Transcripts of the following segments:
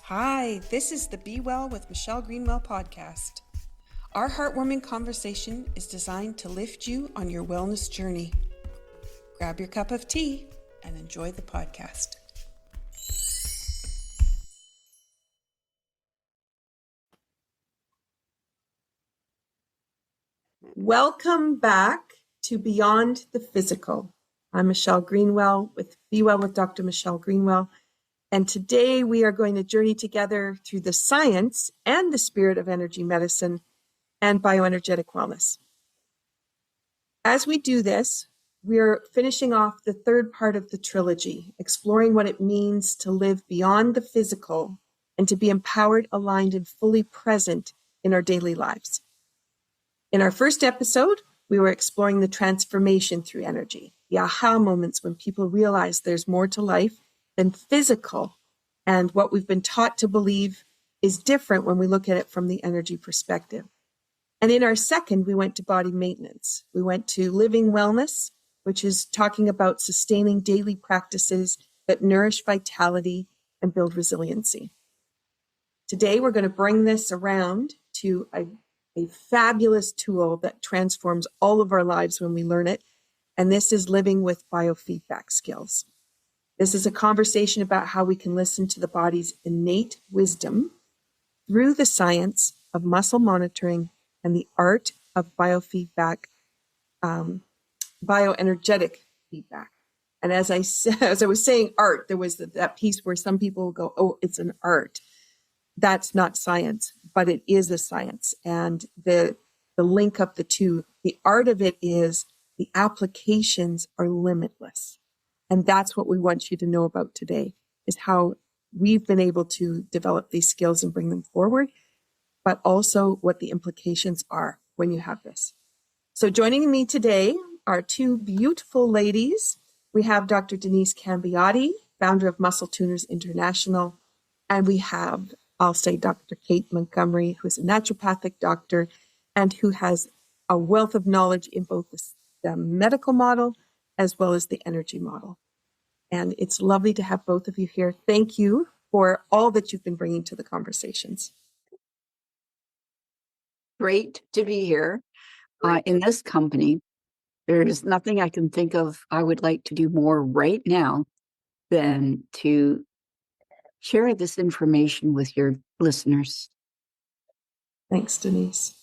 Hi, this is the Be Well with Michelle Greenwell podcast. Our heartwarming conversation is designed to lift you on your wellness journey. Grab your cup of tea and enjoy the podcast. Welcome back to Beyond the Physical. I'm Michelle Greenwell with Be Well with Dr. Michelle Greenwell. And today we are going to journey together through the science and the spirit of energy medicine and bioenergetic wellness. As we do this, we're finishing off the third part of the trilogy, exploring what it means to live beyond the physical and to be empowered, aligned, and fully present in our daily lives. In our first episode, we were exploring the transformation through energy, the aha moments when people realize there's more to life than physical, and what we've been taught to believe is different when we look at it from the energy perspective. And in our second, we went to body maintenance. We went to living wellness, which is talking about sustaining daily practices that nourish vitality and build resiliency. Today, we're going to bring this around to a fabulous tool that transforms all of our lives when we learn it, and this is living with biofeedback skills. This is a conversation about how we can listen to the body's innate wisdom through the science of muscle monitoring and the art of biofeedback, bioenergetic feedback. And as I was saying art, there was that piece where some people will go, oh, it's an art. That's not science, but it is a science. And the link of the two, the art of it is the applications are limitless. And that's what we want you to know about today, is how we've been able to develop these skills and bring them forward, but also what the implications are when you have this. So joining me today are two beautiful ladies. We have Dr. Denise Cambiotti, founder of Muscle Tuners International, and we have, I'll say, Dr. Kate Montgomery, who is a naturopathic doctor and who has a wealth of knowledge in both the medical model as well as the energy model. And it's lovely to have both of you here. Thank you for all that you've been bringing to the conversations. Great to be here in this company. There's nothing I can think of I would like to do more right now than to share this information with your listeners. Thanks, Denise.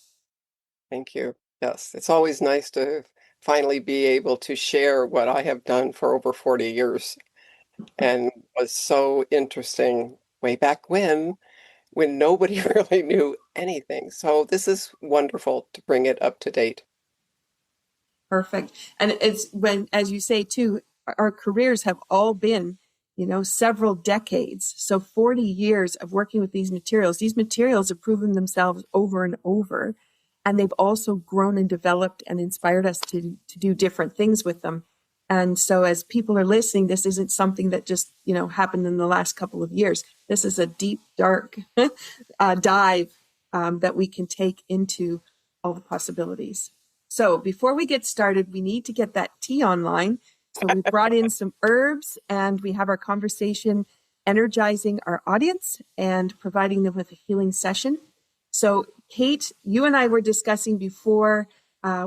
Thank you. Yes, it's always nice to finally be able to share what I have done for over 40 years, and was so interesting way back when nobody really knew anything. So this is wonderful to bring it up to date. Perfect. And it's when, as you say too, our careers have all been, several decades. So 40 years of working with these materials have proven themselves over and over. And they've also grown and developed and inspired us to do different things with them. And so as people are listening, this isn't something that just, happened in the last couple of years. This is a deep, dark dive that we can take into all the possibilities. So before we get started, we need to get that tea online. So we brought in some herbs and we have our conversation energizing our audience and providing them with a healing session. So Kate, you and I were discussing before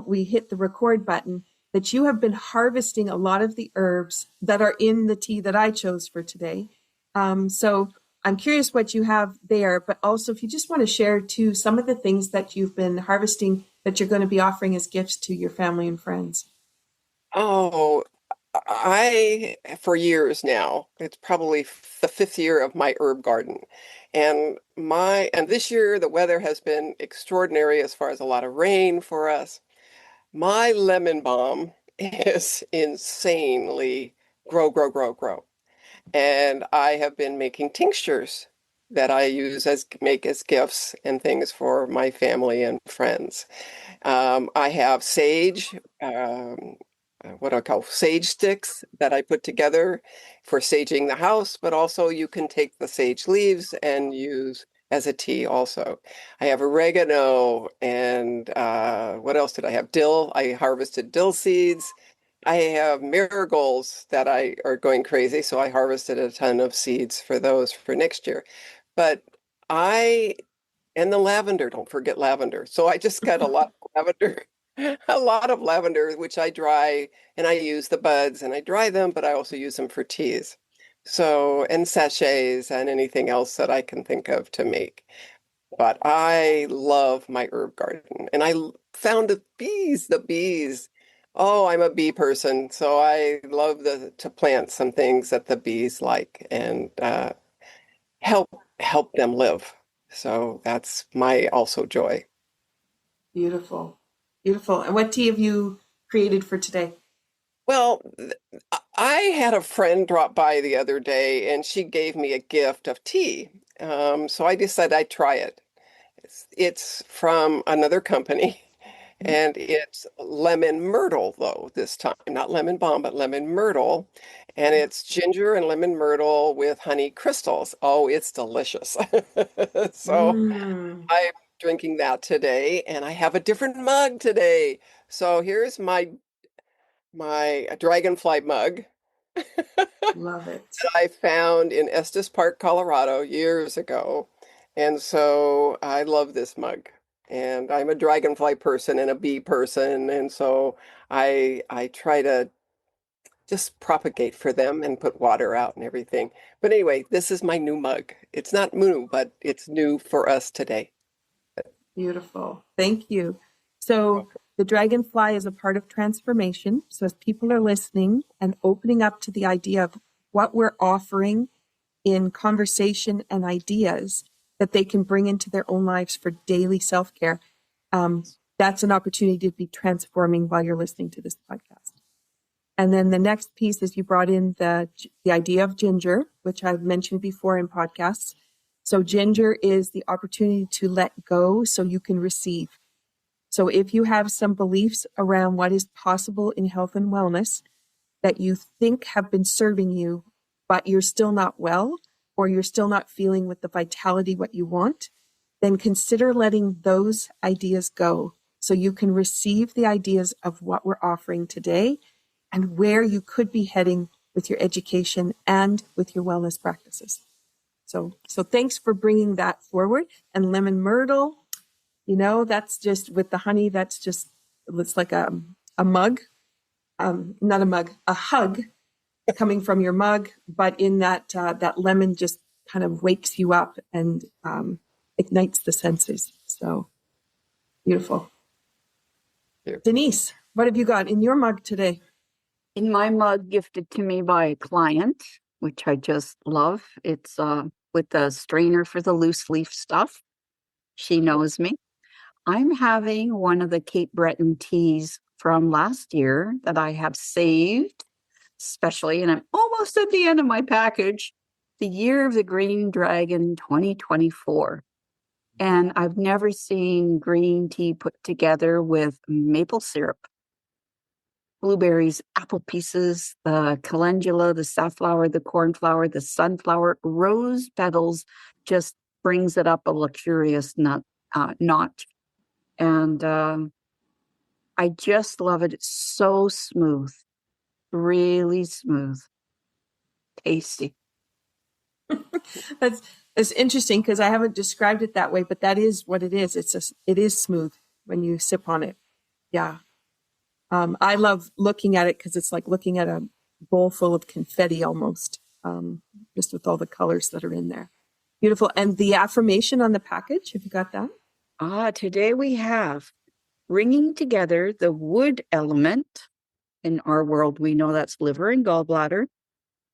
we hit the record button that you have been harvesting a lot of the herbs that are in the tea that I chose for today. So I'm curious what you have there, but also if you just want to share too some of the things that you've been harvesting that you're going to be offering as gifts to your family and friends. Oh, for years now, it's probably the 5th year of my herb garden. And this year the weather has been extraordinary as far as a lot of rain for us. My lemon balm is insanely grow. And I have been making tinctures that I make as gifts and things for my family and friends. I have sage, what I call sage sticks that I put together for saging the house, but also you can take the sage leaves and use as a tea also. I have oregano and what else did I have? Dill. I harvested dill seeds. I have marigolds that are going crazy, so I harvested a ton of seeds for those for next year. but and the lavender, don't forget lavender. So I just got a lot of lavender, a lot of lavender, which I dry and I use the buds and I dry them, but I also use them for teas. So, and sachets and anything else that I can think of to make. But I love my herb garden and found the bees, the bees. Oh, I'm a bee person, so I love to plant some things that the bees like and help help them live. So that's my also joy. Beautiful. Beautiful. And what tea have you created for today? Well, I had a friend drop by the other day and she gave me a gift of tea. So I decided I'd try it. It's from another company and it's lemon myrtle though this time, not lemon balm, but lemon myrtle. And it's ginger and lemon myrtle with honey crystals. Oh, it's delicious. So Mm, I'm drinking that today, and I have a different mug today. So here's my dragonfly mug love it. that I found in Estes Park, Colorado years ago. And so I love this mug. And I'm a dragonfly person and a bee person, and so I try to just propagate for them and put water out and everything. But anyway, this is my new mug. It's not new, but it's new for us today. Beautiful. Thank you. So the dragonfly is a part of transformation. So as people are listening and opening up to the idea of what we're offering in conversation and ideas that they can bring into their own lives for daily self-care, that's an opportunity to be transforming while you're listening to this podcast. And then the next piece is you brought in the idea of ginger, which I've mentioned before in podcasts. So ginger is the opportunity to let go so you can receive. So if you have some beliefs around what is possible in health and wellness that you think have been serving you, but you're still not well, or you're still not feeling with the vitality what you want, then consider letting those ideas go so you can receive the ideas of what we're offering today and where you could be heading with your education and with your wellness practices. So thanks for bringing that forward. And lemon myrtle, that's just with the honey, it's like a mug, not a mug, a hug coming from your mug, but in that lemon just kind of wakes you up and ignites the senses. So beautiful. Denise, what have you got in your mug today? In my mug gifted to me by a client, which I just love, it's with a strainer for the loose leaf stuff. She knows me. I'm having one of the Cape Breton teas from last year that I have saved, especially, and I'm almost at the end of my package, the Year of the Green Dragon 2024. And I've never seen green tea put together with maple syrup, blueberries, apple pieces, the calendula, the safflower, the cornflower, the sunflower, rose petals, just brings it up a luxurious notch. And I just love it. It's so smooth, really smooth, tasty. That's interesting because I haven't described it that way, but that is what it is. It is smooth when you sip on it. Yeah. I love looking at it because it's like looking at a bowl full of confetti almost, just with all the colors that are in there. Beautiful. And the affirmation on the package, have you got that? Today we have bringing together the wood element. In our world, we know that's liver and gallbladder.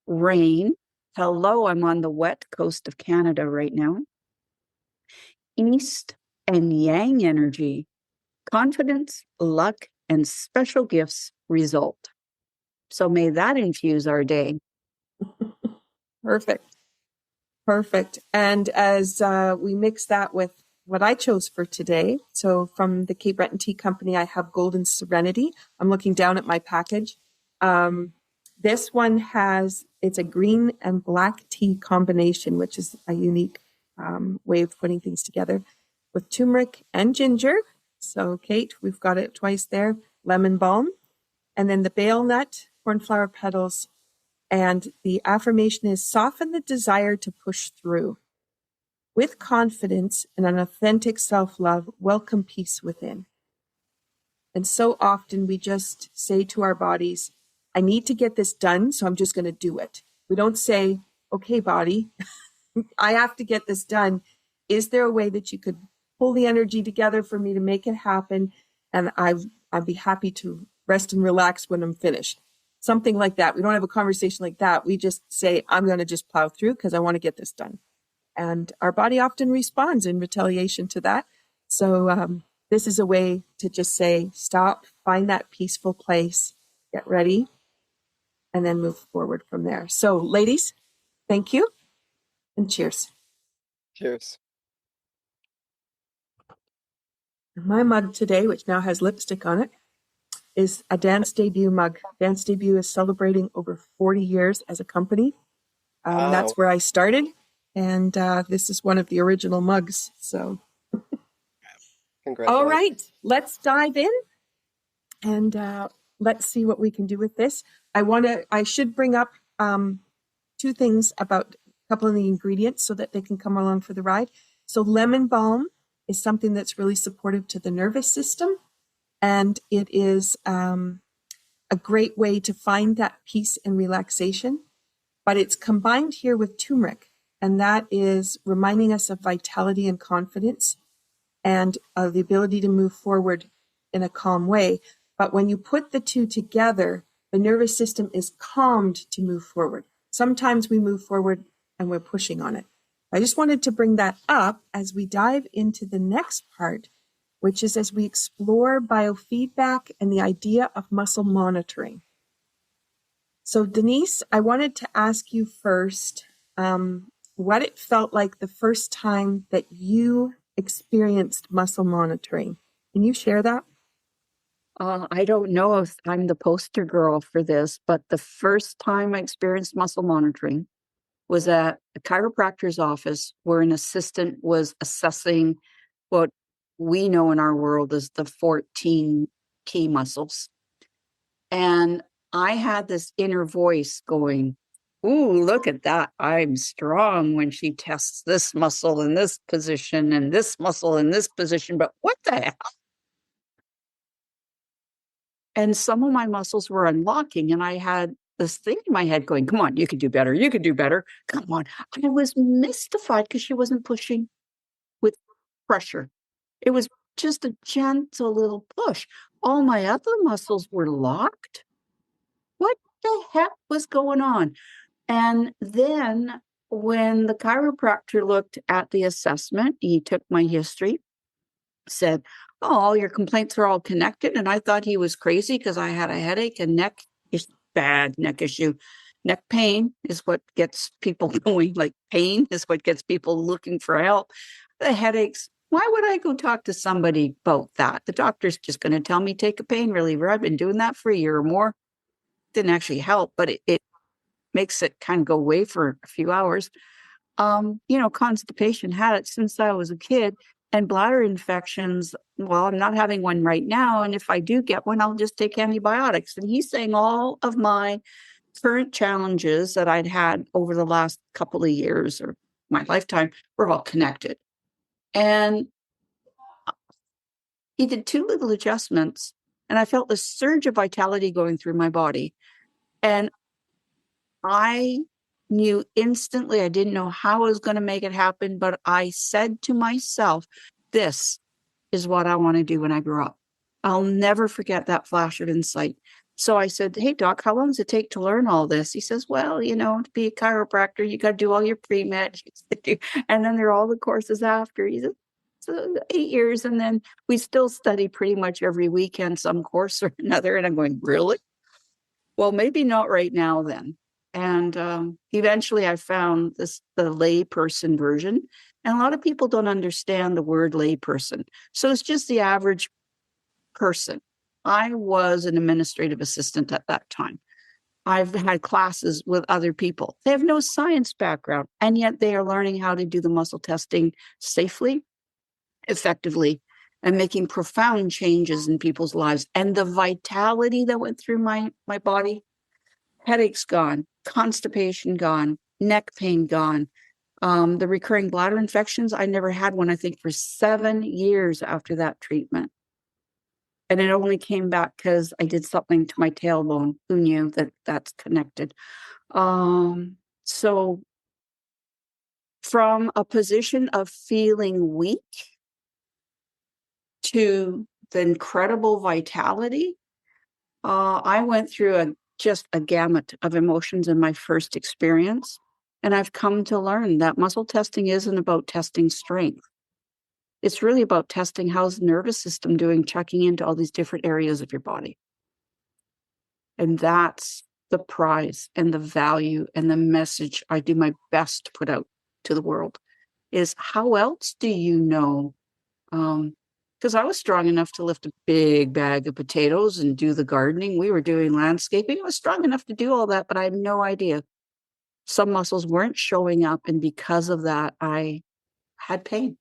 Rain. Hello, I'm on the wet coast of Canada right now. East and yang energy. Confidence, luck, and special gifts result. So may that infuse our day. Perfect. And as we mix that with what I chose for today, so from the Cape Breton Tea Company, I have Golden Serenity. I'm looking down at my package. This one it's a green and black tea combination, which is a unique way of putting things together with turmeric and ginger. So Kate, we've got it twice there, lemon balm, and then the bale nut, cornflower petals, and the affirmation is soften the desire to push through. with confidence and an authentic self-love, welcome peace within. And so often we just say to our bodies, I need to get this done, so I'm just going to do it. We don't say, okay, body, I have to get this done. Is there a way that you could pull the energy together for me to make it happen? And I'd be happy to rest and relax when I'm finished. Something like that. We don't have a conversation like that. We just say, I'm going to just plow through because I want to get this done. And our body often responds in retaliation to that. So this is a way to just say, stop, find that peaceful place, get ready, and then move forward from there. So ladies, thank you and cheers. Cheers. My mug today, which now has lipstick on it, is a Dance Debut mug. Dance Debut is celebrating over 40 years as a company. Wow. That's where I started. And this is one of the original mugs. So, Congratulations. all right, let's dive in and let's see what we can do with this. I should bring up two things about a couple of the ingredients so that they can come along for the ride. So lemon balm is something that's really supportive to the nervous system. And it is a great way to find that peace and relaxation. But it's combined here with turmeric. And that is reminding us of vitality and confidence and the ability to move forward in a calm way. But when you put the two together, the nervous system is calmed to move forward. Sometimes we move forward and we're pushing on it. I just wanted to bring that up as we dive into the next part, which is as we explore biofeedback and the idea of muscle monitoring. So Denise, I wanted to ask you first what it felt like the first time that you experienced muscle monitoring. Can you share that? I don't know if I'm the poster girl for this, but the first time I experienced muscle monitoring was at a chiropractor's office where an assistant was assessing what we know in our world as the 14 key muscles. And I had this inner voice going, ooh, look at that. I'm strong when she tests this muscle in this position and this muscle in this position. But what the hell? And some of my muscles were unlocking, and I had this thing in my head going, come on, you could do better. You could do better. Come on. I was mystified because she wasn't pushing with pressure. It was just a gentle little push. All my other muscles were locked. What the heck was going on? And then when the chiropractor looked at the assessment, he took my history, said, oh, all your complaints are all connected. And I thought he was crazy because I had a headache and bad neck issue. Neck pain is what gets people going, like pain is what gets people looking for help. The headaches, why would I go talk to somebody about that? The doctor's just going to tell me take a pain reliever. I've been doing that for a year or more. Didn't actually help, but it makes it kind of go away for a few hours. Constipation, had it since I was a kid, and bladder infections. Well, I'm not having one right now. And if I do get one, I'll just take antibiotics. And he's saying all of my current challenges that I'd had over the last couple of years or my lifetime were all connected. And he did two little adjustments, and I felt this surge of vitality going through my body. And I knew instantly, I didn't know how I was going to make it happen, but I said to myself, this is what I want to do when I grow up. I'll never forget that flash of insight. So I said, hey, doc, how long does it take to learn all this? He says, well, to be a chiropractor, you got to do all your pre-med. And then there are all the courses after. He said, so 8 years. And then we still study pretty much every weekend, some course or another. And I'm going, really? Well, maybe not right now then. And eventually I found the layperson version. And a lot of people don't understand the word layperson. So it's just the average person. I was an administrative assistant at that time. I've had classes with other people. They have no science background, and yet they are learning how to do the muscle testing safely, effectively, and making profound changes in people's lives. And the vitality that went through my body, headaches gone, constipation gone, neck pain gone, The recurring bladder infections, I never had one, I think, for 7 years after that treatment. And it only came back because I did something to my tailbone. Who knew that that's connected? So from a position of feeling weak to the incredible vitality, I went through just a gamut of emotions in my first experience. And I've come to learn that muscle testing isn't about testing strength. It's really about testing how's the nervous system doing, checking into all these different areas of your body. And that's the prize and the value and the message I do my best to put out to the world is how else do you know? Because I was strong enough to lift a big bag of potatoes and do the gardening. We were doing landscaping. I was strong enough to do all that, but I had no idea. Some muscles weren't showing up. And because of that, I had pain.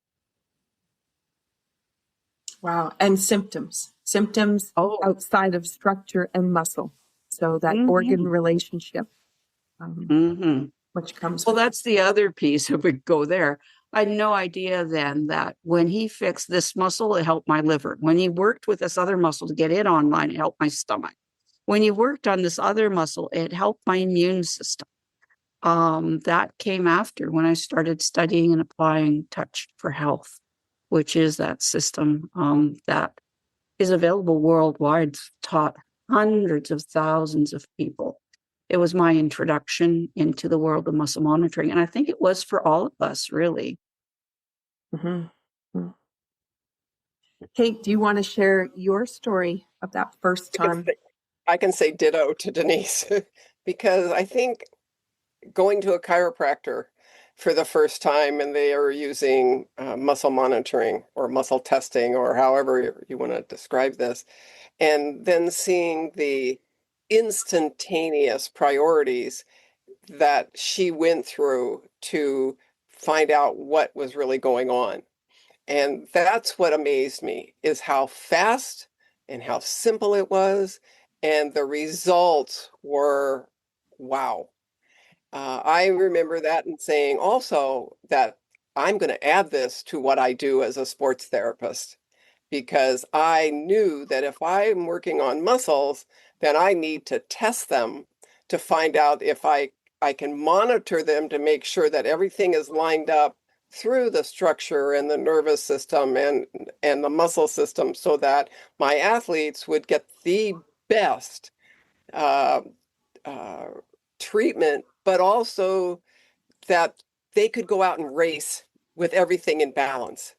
Wow. And symptoms Oh, outside of structure and muscle. So that organ relationship, which comes well, with that's the other piece. If we go there, I had no idea then that when he fixed this muscle, it helped my liver. When he worked with this other muscle to get it online, it helped my stomach. When he worked on this other muscle, it helped my immune system. That came after when I started studying and applying Touch for Health, which is that system that is available worldwide. It's taught hundreds of thousands of people. It was my introduction into the world of muscle monitoring. And I think it was for all of us, really. Kate, do you want to share your story of that first time? I can say ditto to Denise because I think going to a chiropractor for the first time and they are using muscle monitoring or muscle testing or however you want to describe this, and then seeing the instantaneous priorities that she went through to find out what was really going on. And that's what amazed me is how fast and how simple it was. And the results were wow. I remember that and saying also that I'm going to add this to what I do as a sports therapist because I knew that if I'm working on muscles, then I need to test them to find out if I can monitor them to make sure that everything is lined up through the structure and the nervous system and the muscle system so that my athletes would get the best uh, uh, treatment, but also that they could go out and race with everything in balance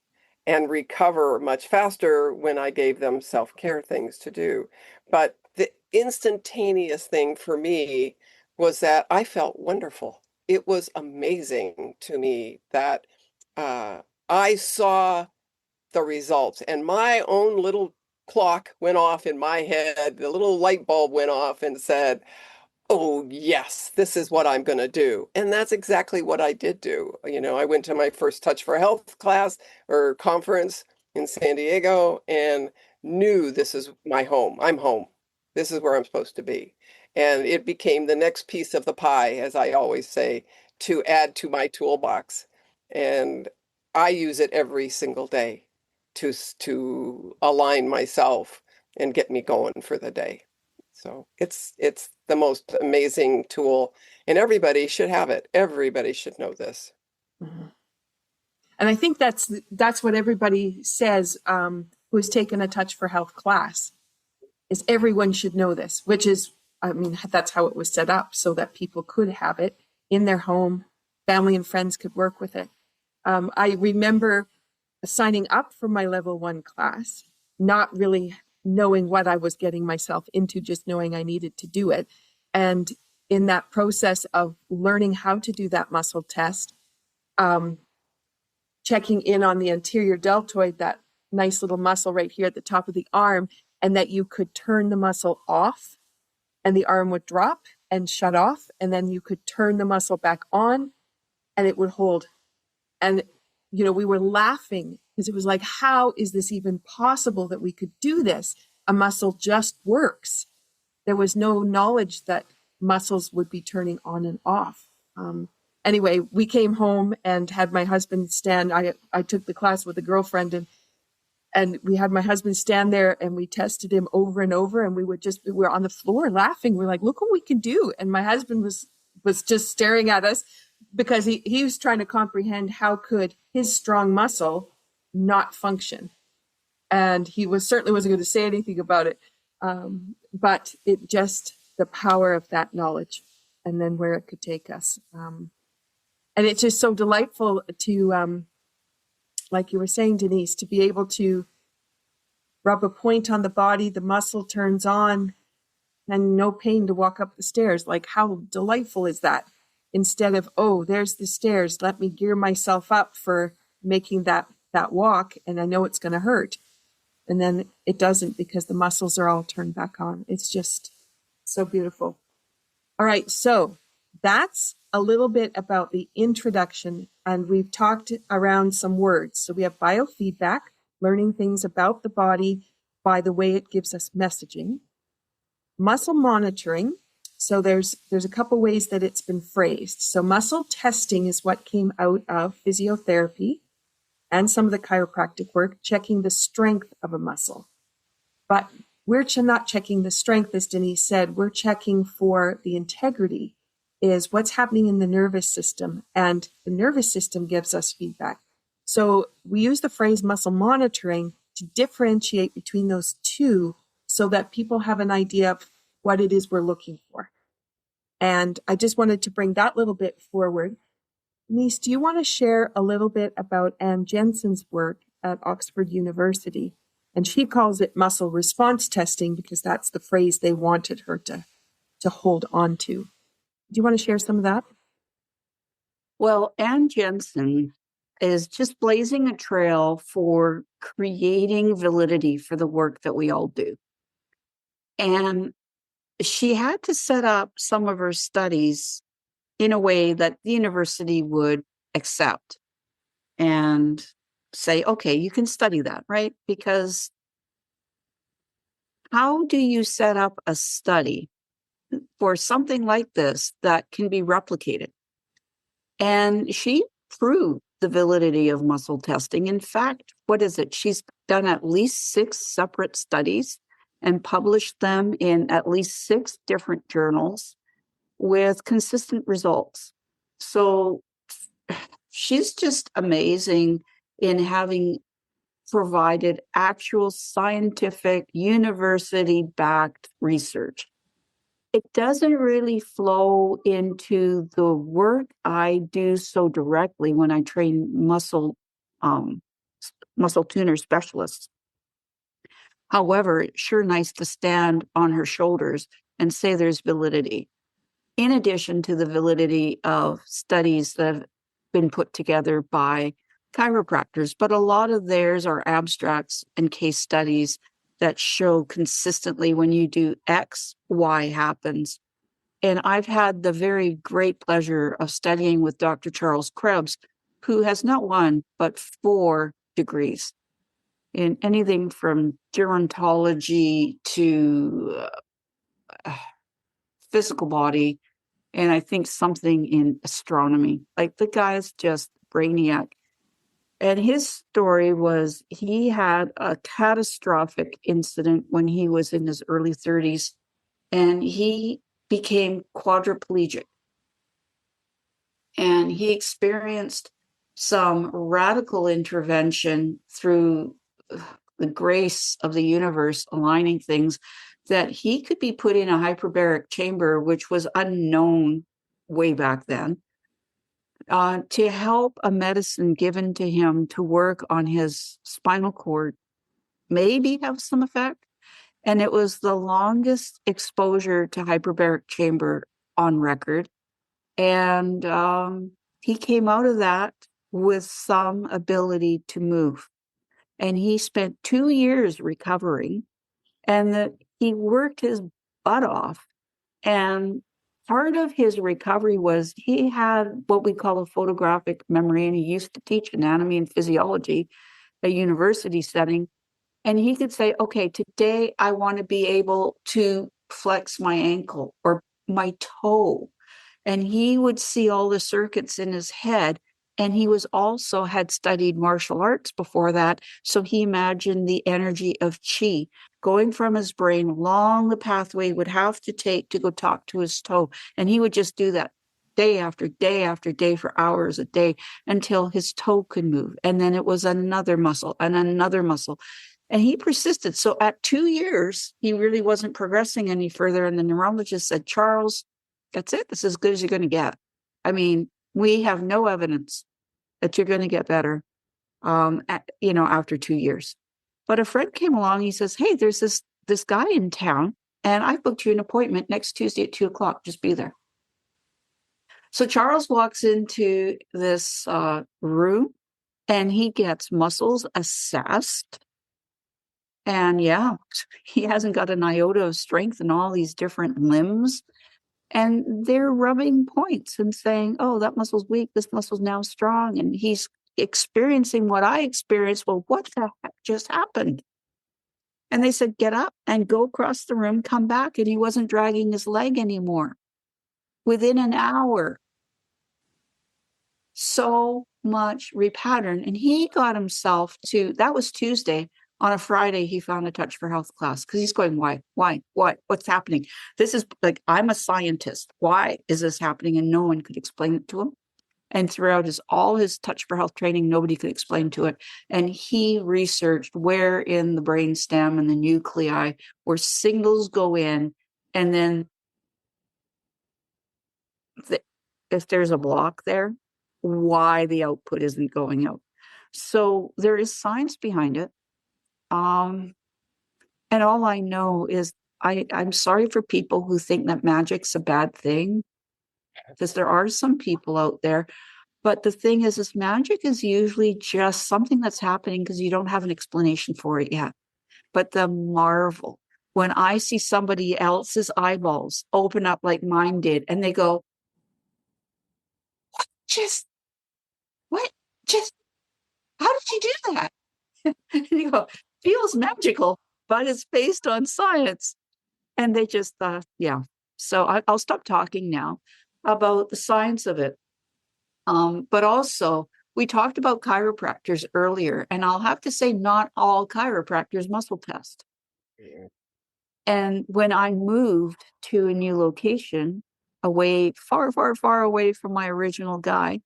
and recover much faster when I gave them self-care things to do. But the instantaneous thing for me was that I felt wonderful. It was amazing to me that I saw the results and my own little clock went off in my head. The little light bulb went off and said, oh, yes, this is what I'm going to do. And that's exactly what I did do. You know, I went to my first Touch for Health class or conference in San Diego and knew this is my home. I'm home. This is where I'm supposed to be. And it became the next piece of the pie, as I always say, to add to my toolbox. And I use it every single day to align myself and get me going for the day. So it's the most amazing tool, and everybody should have it. Everybody should know this. And I think that's what everybody says who's taken a Touch for Health class is everyone should know this, which is, I mean, that's how it was set up so that people could have it in their home, family and friends could work with it. I remember signing up for my level 1 class, not really knowing what I was getting myself into, just knowing I needed to do it. And in that process of learning how to do that muscle test, checking in on the anterior deltoid, that nice little muscle right here at the top of the arm, and that you could turn the muscle off and the arm would drop and shut off. And then you could turn the muscle back on and it would hold. And, you know, we were laughing because it was like, how is this even possible that we could do this? A muscle just works. There was no knowledge that muscles would be turning on and off. anyway, we came home and had my husband stand. I took the class with a girlfriend, and we had my husband stand there, and we tested him over and over, and we were on the floor laughing. We're like, look what we can do. And my husband was just staring at us because he was trying to comprehend how could his strong muscle not function. And he certainly wasn't going to say anything about it. But it just, the power of that knowledge and then where it could take us. And it's just so delightful to, like you were saying, Denise, to be able to rub a point on the body, the muscle turns on, and no pain to walk up the stairs. Like, how delightful is that? Instead of, oh, there's the stairs, let me gear myself up for making that walk, and I know it's going to hurt. And then it doesn't because the muscles are all turned back on. It's just so beautiful. All right, so that's a little bit about the introduction, and we've talked around some words. So we have biofeedback, learning things about the body by the way it gives us messaging. Muscle monitoring. So there's a couple ways that it's been phrased. So muscle testing is what came out of physiotherapy and some of the chiropractic work, checking the strength of a muscle. But we're not checking the strength, as Denise said. We're checking for the integrity, is what's happening in the nervous system. And the nervous system gives us feedback. So we use the phrase muscle monitoring to differentiate between those two so that people have an idea of what it is we're looking for. And I just wanted to bring that little bit forward. Denise, do you want to share a little bit about Anne Jensen's work at Oxford University? And she calls it muscle response testing because that's the phrase they wanted her to hold on to. Do you want to share some of that? Well, Anne Jensen is just blazing a trail for creating validity for the work that we all do. And she had to set up some of her studies in a way that the university would accept and say, okay, you can study that, right? Because how do you set up a study for something like this that can be replicated? And she proved the validity of muscle testing. In fact, what is it? She's done at least 6 separate studies and published them in at least 6 different journals with consistent results. So she's just amazing in having provided actual scientific, university-backed research. It doesn't really flow into the work I do so directly when I train muscle tuner specialists. However, it's sure nice to stand on her shoulders and say there's validity, in addition to the validity of studies that have been put together by chiropractors. But a lot of theirs are abstracts and case studies that show consistently when you do X, Y happens. And I've had the very great pleasure of studying with Dr. Charles Krebs, who has not 1, but 4 degrees in anything from gerontology to physical body, and I think something in astronomy. Like, the guy's just brainiac. And his story was he had a catastrophic incident when he was in his early 30s, and he became quadriplegic. And he experienced some radical intervention through the grace of the universe aligning things, that he could be put in a hyperbaric chamber, which was unknown way back then, to help a medicine given to him to work on his spinal cord, maybe have some effect. And it was the longest exposure to hyperbaric chamber on record. And he came out of that with some ability to move. And he spent 2 years recovering, and he worked his butt off. And part of his recovery was he had what we call a photographic memory, and he used to teach anatomy and physiology at a university setting. And he could say, okay, today I want to be able to flex my ankle or my toe. And he would see all the circuits in his head. And he was also had studied martial arts before that. So he imagined the energy of chi going from his brain along the pathway he would have to take to go talk to his toe. And he would just do that day after day after day for hours a day until his toe could move. And then it was another muscle and another muscle. And he persisted. So at 2 years, he really wasn't progressing any further. And the neurologist said, Charles, that's it. This is as good as you're going to get. I mean, we have no evidence that you're going to get better, after 2 years. But a friend came along. He says, hey, there's this guy in town, and I booked you an appointment next Tuesday at 2:00. Just be there. So Charles walks into this room, and he gets muscles assessed. And yeah, he hasn't got an iota of strength in all these different limbs. And they're rubbing points and saying, oh, that muscle's weak. This muscle's now strong. And he's experiencing what I experienced. Well, what the heck just happened? And they said, get up and go across the room, come back. And he wasn't dragging his leg anymore within an hour. So much repattern. And he got himself that was Tuesday. On a Friday, he found a Touch for Health class because he's going, why, what's happening? This is like, I'm a scientist. Why is this happening? And no one could explain it to him. And throughout all his Touch for Health training, nobody could explain to it. And he researched where in the brainstem and the nuclei where signals go in. And then if there's a block there, why the output isn't going out. So there is science behind it. And all I know is I'm sorry for people who think that magic's a bad thing, because there are some people out there. But the thing is magic is usually just something that's happening because you don't have an explanation for it yet. But the marvel, when I see somebody else's eyeballs open up like mine did, and they go, what? How did you do that? And you go, feels magical, but it's based on science. And they just thought, yeah. So I'll stop talking now about the science of it. But also, we talked about chiropractors earlier, and I'll have to say, not all chiropractors muscle test. Yeah. And when I moved to a new location, far, far, far away from my original guy,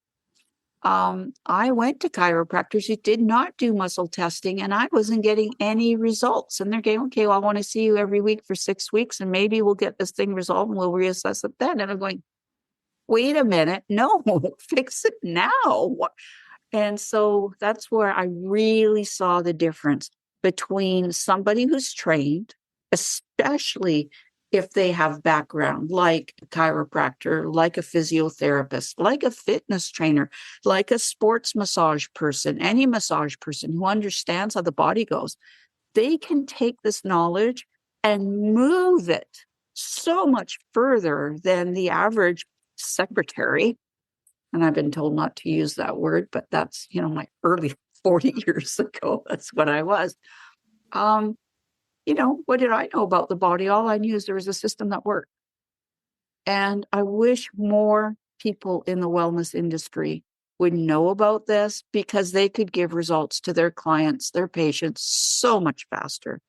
I went to chiropractors who did not do muscle testing, and I wasn't getting any results. And they're going, okay, well, I want to see you every week for 6 weeks, and maybe we'll get this thing resolved and we'll reassess it then. And I'm going, wait a minute, no, fix it now. And so that's where I really saw the difference between somebody who's trained, especially if they have background like a chiropractor, like a physiotherapist, like a fitness trainer, like a sports massage person, any massage person who understands how the body goes. They can take this knowledge and move it so much further than the average secretary. And I've been told not to use that word, but that's, my early 40 years ago. That's what I was. What did I know about the body? All I knew is there was a system that worked. And I wish more people in the wellness industry would know about this, because they could give results to their clients, their patients, so much faster.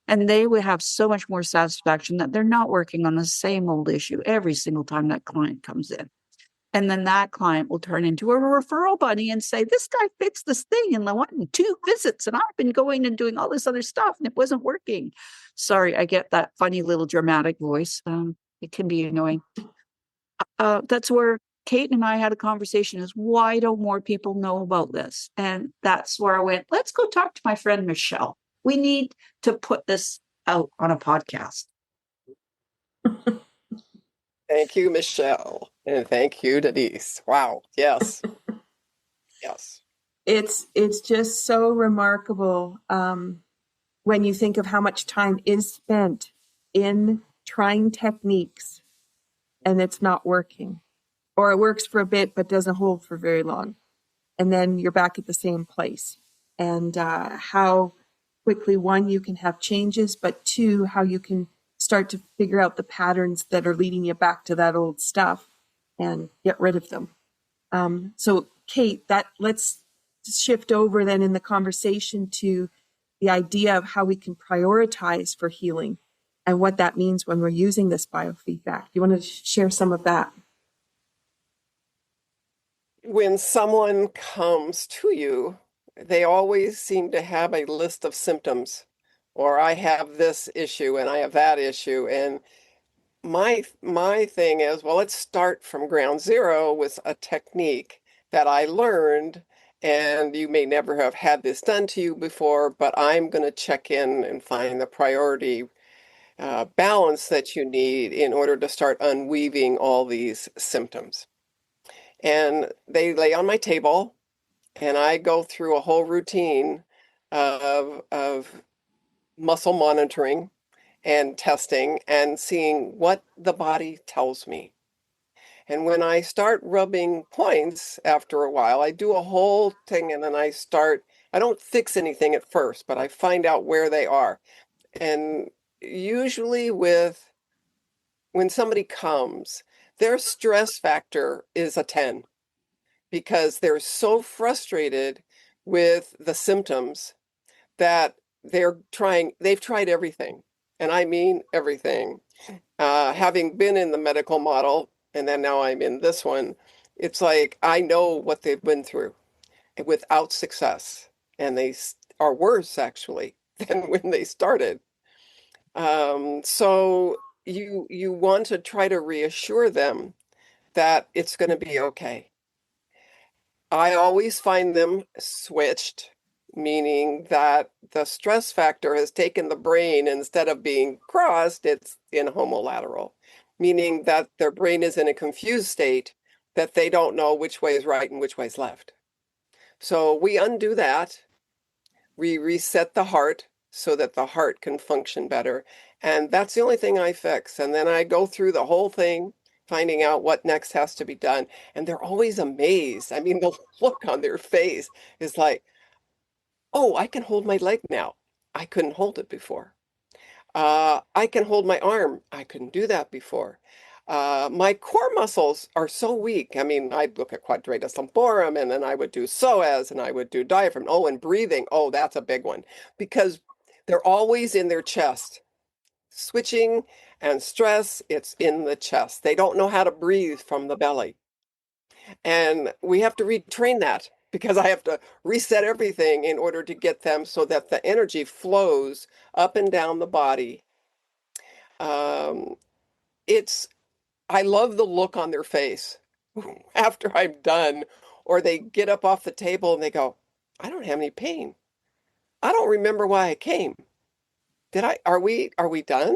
And they would have so much more satisfaction that they're not working on the same old issue every single time that client comes in. And then that client will turn into a referral bunny and say, this guy fixed this thing and I went in 2 visits and I've been going and doing all this other stuff and it wasn't working. Sorry, I get that funny little dramatic voice. It can be annoying. That's where Kate and I had a conversation, is why don't more people know about this? And that's where I went, let's go talk to my friend Michelle. We need to put this out on a podcast. Thank you, Michelle. And thank you, Denise. Wow. Yes. Yes. It's just so remarkable when you think of how much time is spent in trying techniques and it's not working, or it works for a bit but doesn't hold for very long, and then you're back at the same place. And how quickly, one, you can have changes, but two, how you can start to figure out the patterns that are leading you back to that old stuff. and get rid of them. So Kate, let's shift over then in the conversation to the idea of how we can prioritize for healing and what that means when we're using this biofeedback. You want to share some of that? When someone comes to you, they always seem to have a list of symptoms, or I have this issue and I have that issue. And my thing is, well, let's start from ground zero with a technique that I learned, and you may never have had this done to you before, but I'm going to check in and find the priority balance that you need in order to start unweaving all these symptoms. And they lay on my table, and I go through a whole routine of muscle monitoring and testing and seeing what the body tells me. And when I start rubbing points after a while, I do a whole thing and then I don't fix anything at first, but I find out where they are. And usually when somebody comes, their stress factor is a 10 because they're so frustrated with the symptoms that they've tried everything. And I mean everything. Having been in the medical model, and then now I'm in this one, it's like I know what they've been through without success. And they are worse, actually, than when they started. So you want to try to reassure them that it's going to be okay. I always find them switched, meaning that the stress factor has taken the brain, instead of being crossed, it's in homolateral, meaning that their brain is in a confused state that they don't know which way is right and which way is left. So we undo that. We reset the heart so that the heart can function better. And that's the only thing I fix. And then I go through the whole thing, finding out what next has to be done. And they're always amazed. I mean, the look on their face is like, oh, I can hold my leg now. I couldn't hold it before. I can hold my arm. I couldn't do that before. My core muscles are so weak. I mean, I'd look at quadratus lumborum, and then I would do psoas, and I would do diaphragm. Oh, and breathing. Oh, that's a big one because they're always in their chest. Switching and stress, it's in the chest. They don't know how to breathe from the belly. And we have to retrain that because I have to reset everything in order to get them so that the energy flows up and down the body. Um, it's I love the look on their face after I'm done, or they get up off the table and they go, I don't have any pain. I don't remember why I came. Are we done?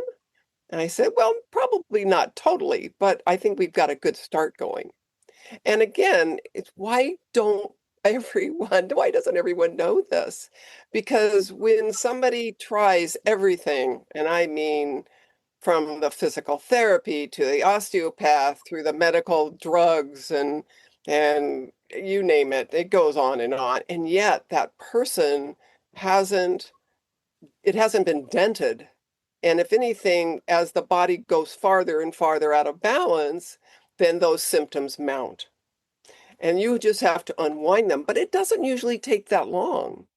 And I said, well, probably not totally, but I think we've got a good start going. And again, it's why doesn't everyone know this? Because when somebody tries everything, and I mean from the physical therapy to the osteopath through the medical drugs and you name it, it goes on, and yet that person hasn't it hasn't been dented. And if anything, as the body goes farther and farther out of balance, then those symptoms mount. And you just have to unwind them. But it doesn't usually take that long.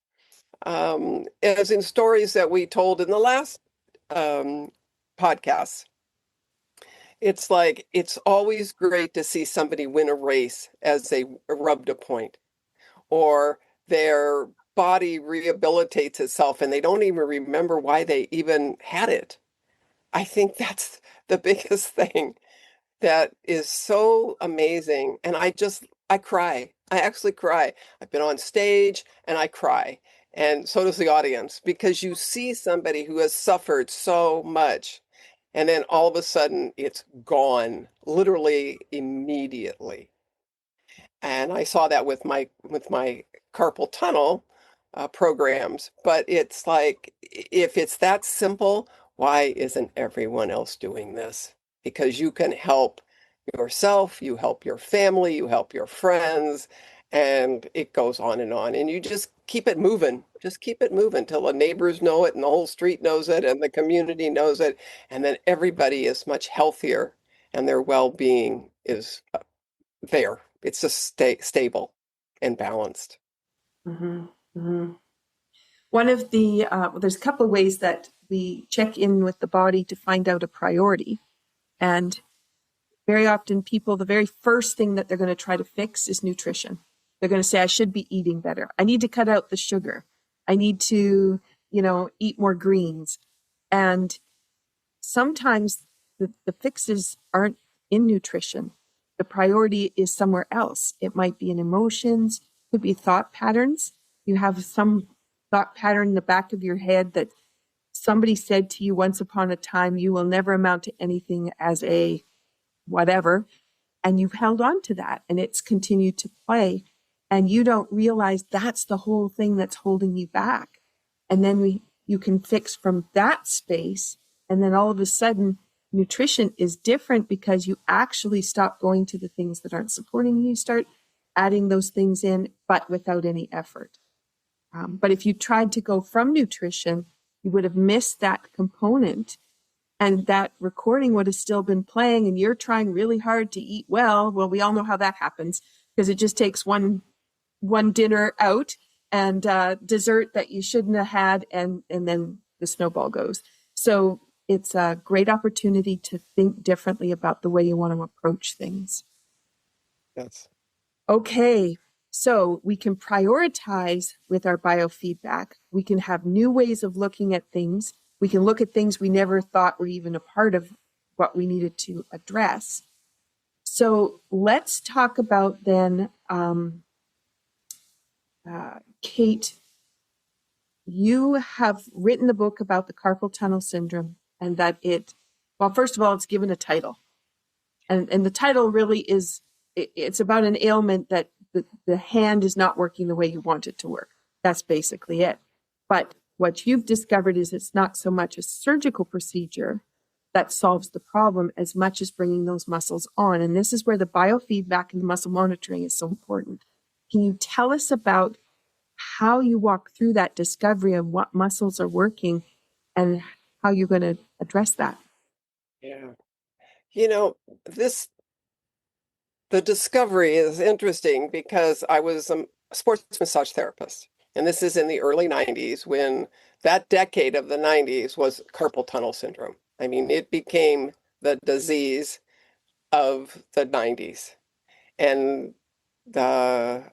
As in stories that we told in the last podcast, it's like it's always great to see somebody win a race as they rubbed a point, or their body rehabilitates itself and they don't even remember why they even had it. I think that's the biggest thing that is so amazing. And I cry. I actually cry. I've been on stage and I cry. And so does the audience because you see somebody who has suffered so much and then all of a sudden it's gone, literally immediately. And I saw that with my carpal tunnel programs. But it's like, if it's that simple, why isn't everyone else doing this? Because you can help yourself, you help your family, you help your friends, and it goes on and on. And you just keep it moving. Just keep it moving till the neighbors know it and the whole street knows it and the community knows it. And then everybody is much healthier and their well-being is there. It's just stable and balanced. Mm-hmm. Mm-hmm. One of the, there's a couple of ways that we check in with the body to find out a priority. And very often people, the very first thing that they're going to try to fix is nutrition. They're going to say, I should be eating better. I need to cut out the sugar. I need to, eat more greens. And sometimes the fixes aren't in nutrition. The priority is somewhere else. It might be in emotions, could be thought patterns. You have some thought pattern in the back of your head that somebody said to you once upon a time, you will never amount to anything as a whatever. And you've held on to that and it's continued to play. And you don't realize that's the whole thing that's holding you back. And then you can fix from that space. And then all of a sudden, nutrition is different because you actually stop going to the things that aren't supporting you. You start adding those things in, but without any effort. But if you tried to go from nutrition, you would have missed that component. And that recording would have still been playing and you're trying really hard to eat well. Well, we all know how that happens because it just takes one dinner out and dessert that you shouldn't have had. And then the snowball goes. So it's a great opportunity to think differently about the way you want to approach things. Yes. Okay. So we can prioritize with our biofeedback. We can have new ways of looking at things. We can look at things we never thought were even a part of what we needed to address. So let's talk about then, Kate, you have written a book about the carpal tunnel syndrome and that well, first of all, it's given a title. And the title really is, it's about an ailment that the hand is not working the way you want it to work. That's basically it. But what you've discovered is it's not so much a surgical procedure that solves the problem as much as bringing those muscles on. And this is where the biofeedback and the muscle monitoring is so important. Can you tell us about how you walk through that discovery of what muscles are working and how you're going to address that? Yeah. The discovery is interesting because I was a sports massage therapist. And this is in the early 90s when that decade of the 90s was carpal tunnel syndrome. I mean, it became the disease of the 90s. And the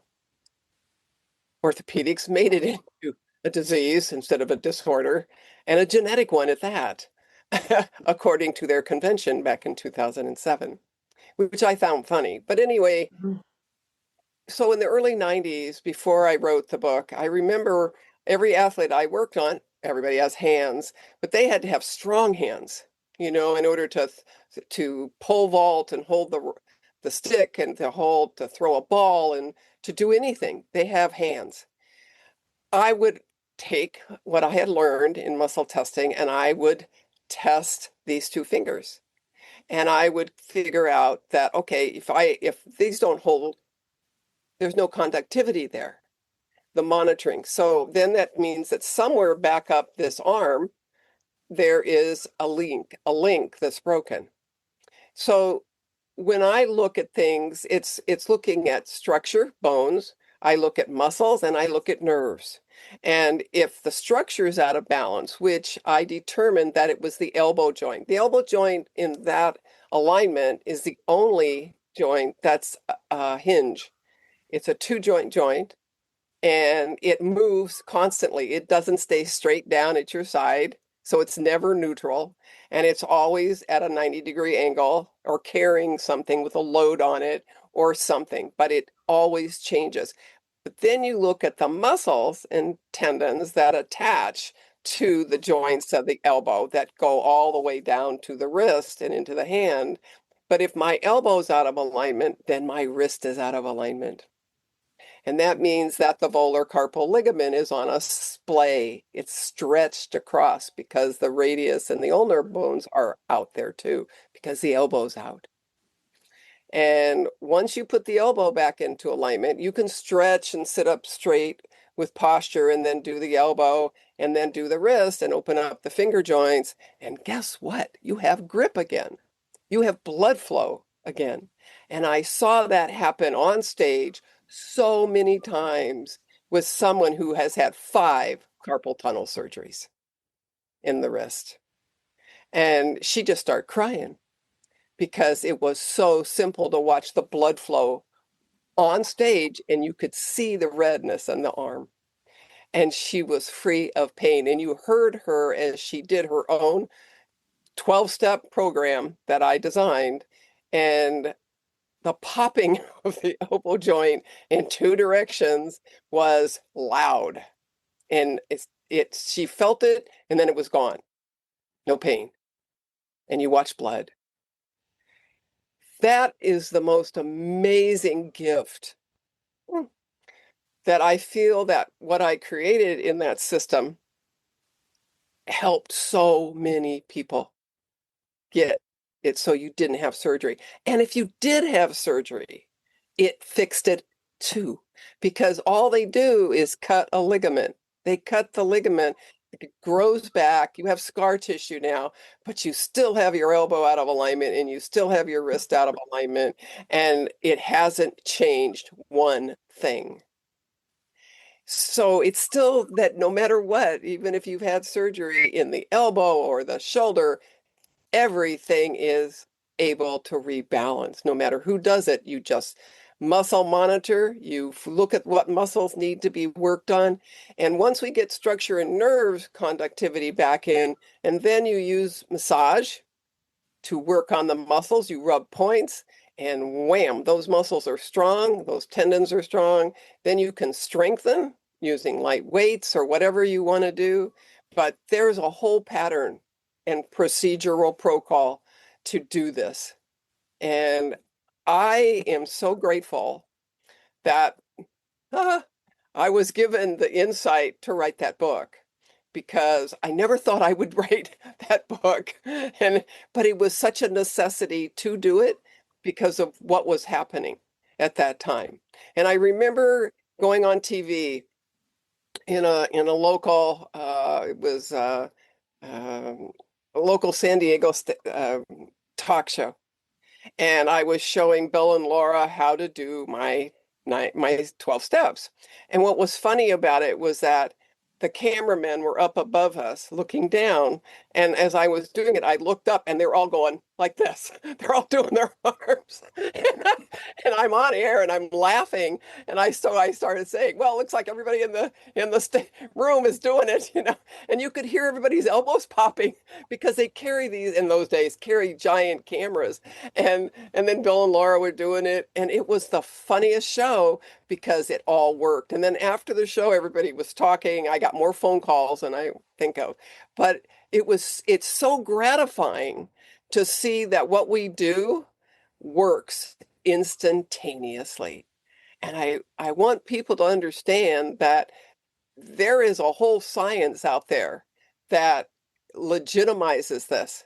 orthopedics made it into a disease instead of a disorder, and a genetic one at that, according to their convention back in 2007, which I found funny. But anyway, so in the early 90s, before I wrote the book, I remember every athlete I worked on, everybody has hands, but they had to have strong hands, in order to pole vault and hold the stick and to throw a ball and to do anything. They have hands. I would take what I had learned in muscle testing and I would test these two fingers. And I would figure out that, okay, if these don't hold, there's no conductivity there, the monitoring. So then that means that somewhere back up this arm, there is a link that's broken. So when I look at things, it's looking at structure, bones, I look at muscles, and I look at nerves. And if the structure is out of balance, which I determined that it was the elbow joint in that alignment is the only joint that's a hinge. It's a two-joint joint, and it moves constantly. It doesn't stay straight down at your side, so it's never neutral, and it's always at a 90-degree angle or carrying something with a load on it or something, but it always changes. But then you look at the muscles and tendons that attach to the joints of the elbow that go all the way down to the wrist and into the hand. But if my elbow's out of alignment, then my wrist is out of alignment. And that means that the volar carpal ligament is on a splay. It's stretched across because the radius and the ulnar bones are out there too, because the elbow's out. And once you put the elbow back into alignment, you can stretch and sit up straight with posture and then do the elbow and then do the wrist and open up the finger joints. And guess what? You have grip again. You have blood flow again. And I saw that happen on stage so many times with someone who has had 5 carpal tunnel surgeries in the wrist. And she just started crying because it was so simple to watch the blood flow on stage and you could see the redness on the arm. And she was free of pain. And you heard her as she did her own 12-step program that I designed. And the popping of the elbow joint in 2 directions was loud. And she felt it, and then it was gone. No pain. And you watch blood. That is the most amazing gift that I feel that what I created in that system helped so many people get it so you didn't have surgery. And if you did have surgery, it fixed it too, because all they do is cut a ligament. They cut the ligament, it grows back, you have scar tissue now, but you still have your elbow out of alignment and you still have your wrist out of alignment, and it hasn't changed one thing. So it's still that no matter what, even if you've had surgery in the elbow or the shoulder, everything is able to rebalance. No matter who does it, you just muscle monitor, you look at what muscles need to be worked on. And once we get structure and nerves conductivity back in, and then you use massage to work on the muscles, you rub points, and wham, those muscles are strong, those tendons are strong. Then you can strengthen using light weights or whatever you want to do. But there's a whole pattern and procedural protocol to do this. And I am so grateful that I was given the insight to write that book, because I never thought I would write that book. But it was such a necessity to do it because of what was happening at that time. And I remember going on TV in a local it was a local San Diego talk show, and I was showing Bill and Laura how to do my 12 steps. And what was funny about it was that the cameramen were up above us looking down. And as I was doing it, I looked up and they're all going like this. They're all doing their arms. And I'm on air and I'm laughing. And I started saying, well, it looks like everybody in the room is doing it, you know. And you could hear everybody's elbows popping because they carry these, in those days, carry giant cameras. And then Bill and Laura were doing it. And it was the funniest show because it all worked. And then after the show, everybody was talking. I got more phone calls than I think of. But it's so gratifying to see that what we do works instantaneously. And I want people to understand that there is a whole science out there that legitimizes this.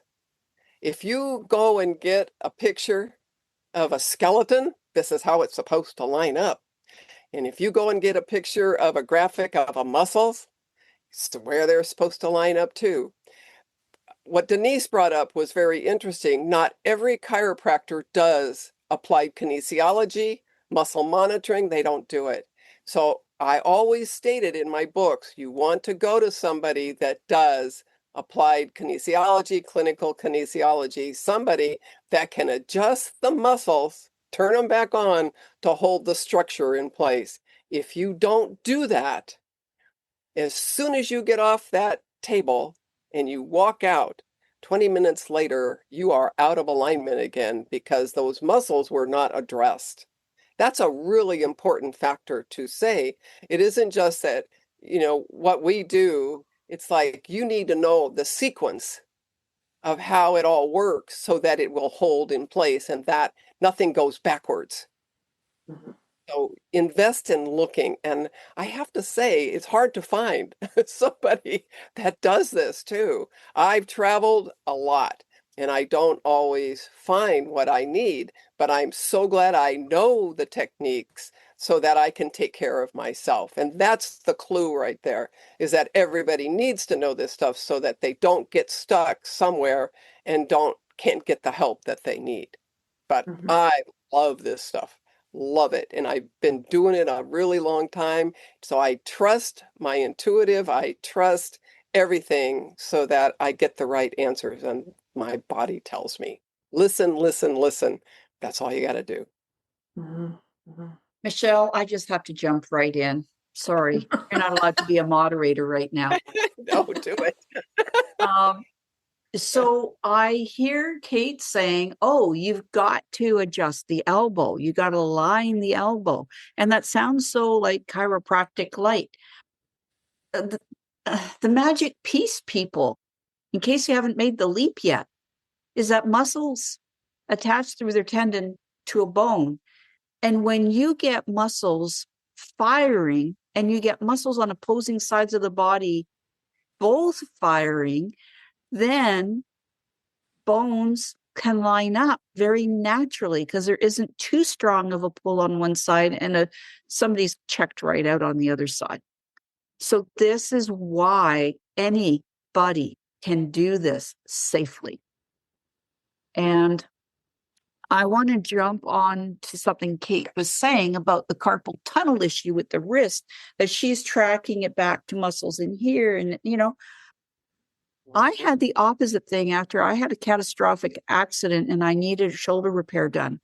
If you go and get a picture of a skeleton, this is how it's supposed to line up. And if you go and get a picture of a graphic of a muscles, it's where they're supposed to line up too. What Denise brought up was very interesting. Not every chiropractor does applied kinesiology, muscle monitoring. They don't do it. So I always stated in my books, you want to go to somebody that does applied kinesiology, clinical kinesiology, somebody that can adjust the muscles, turn them back on to hold the structure in place. If you don't do that, as soon as you get off that table and you walk out, 20 minutes later, you are out of alignment again because those muscles were not addressed. That's a really important factor to say. It isn't just that, you know, what we do, it's like you need to know the sequence of how it all works so that it will hold in place and that nothing goes backwards. Mhm. So invest in looking. And I have to say, it's hard to find somebody that does this too. I've traveled a lot and I don't always find what I need, but I'm so glad I know the techniques so that I can take care of myself. And that's the clue right there, is that everybody needs to know this stuff so that they don't get stuck somewhere and can't get the help that they need. But Mhm. I love this stuff. Love it. And I've been doing it a really long time. So I trust my intuitive, I trust everything so that I get the right answers. And my body tells me, listen, listen, listen. That's all you got to do. Mhm. Mhm. Michelle, I just have to jump right in. Sorry, you're not allowed to be a moderator right now. Oh, do it. Um, so I hear Kate saying, "Oh, you've got to adjust the elbow. You got to line the elbow," and that sounds so like chiropractic light. The, the magic piece, people, in case you haven't made the leap yet, is that muscles attached through their tendon to a bone. And when you get muscles firing and you get muscles on opposing sides of the body both firing, then bones can line up very naturally because there isn't too strong of a pull on one side and somebody's checked right out on the other side. So this is why anybody can do this safely. And I want to jump on to something Kate was saying about the carpal tunnel issue with the wrist, that she's tracking it back to muscles in here. And, I had the opposite thing after I had a catastrophic accident and I needed a shoulder repair done.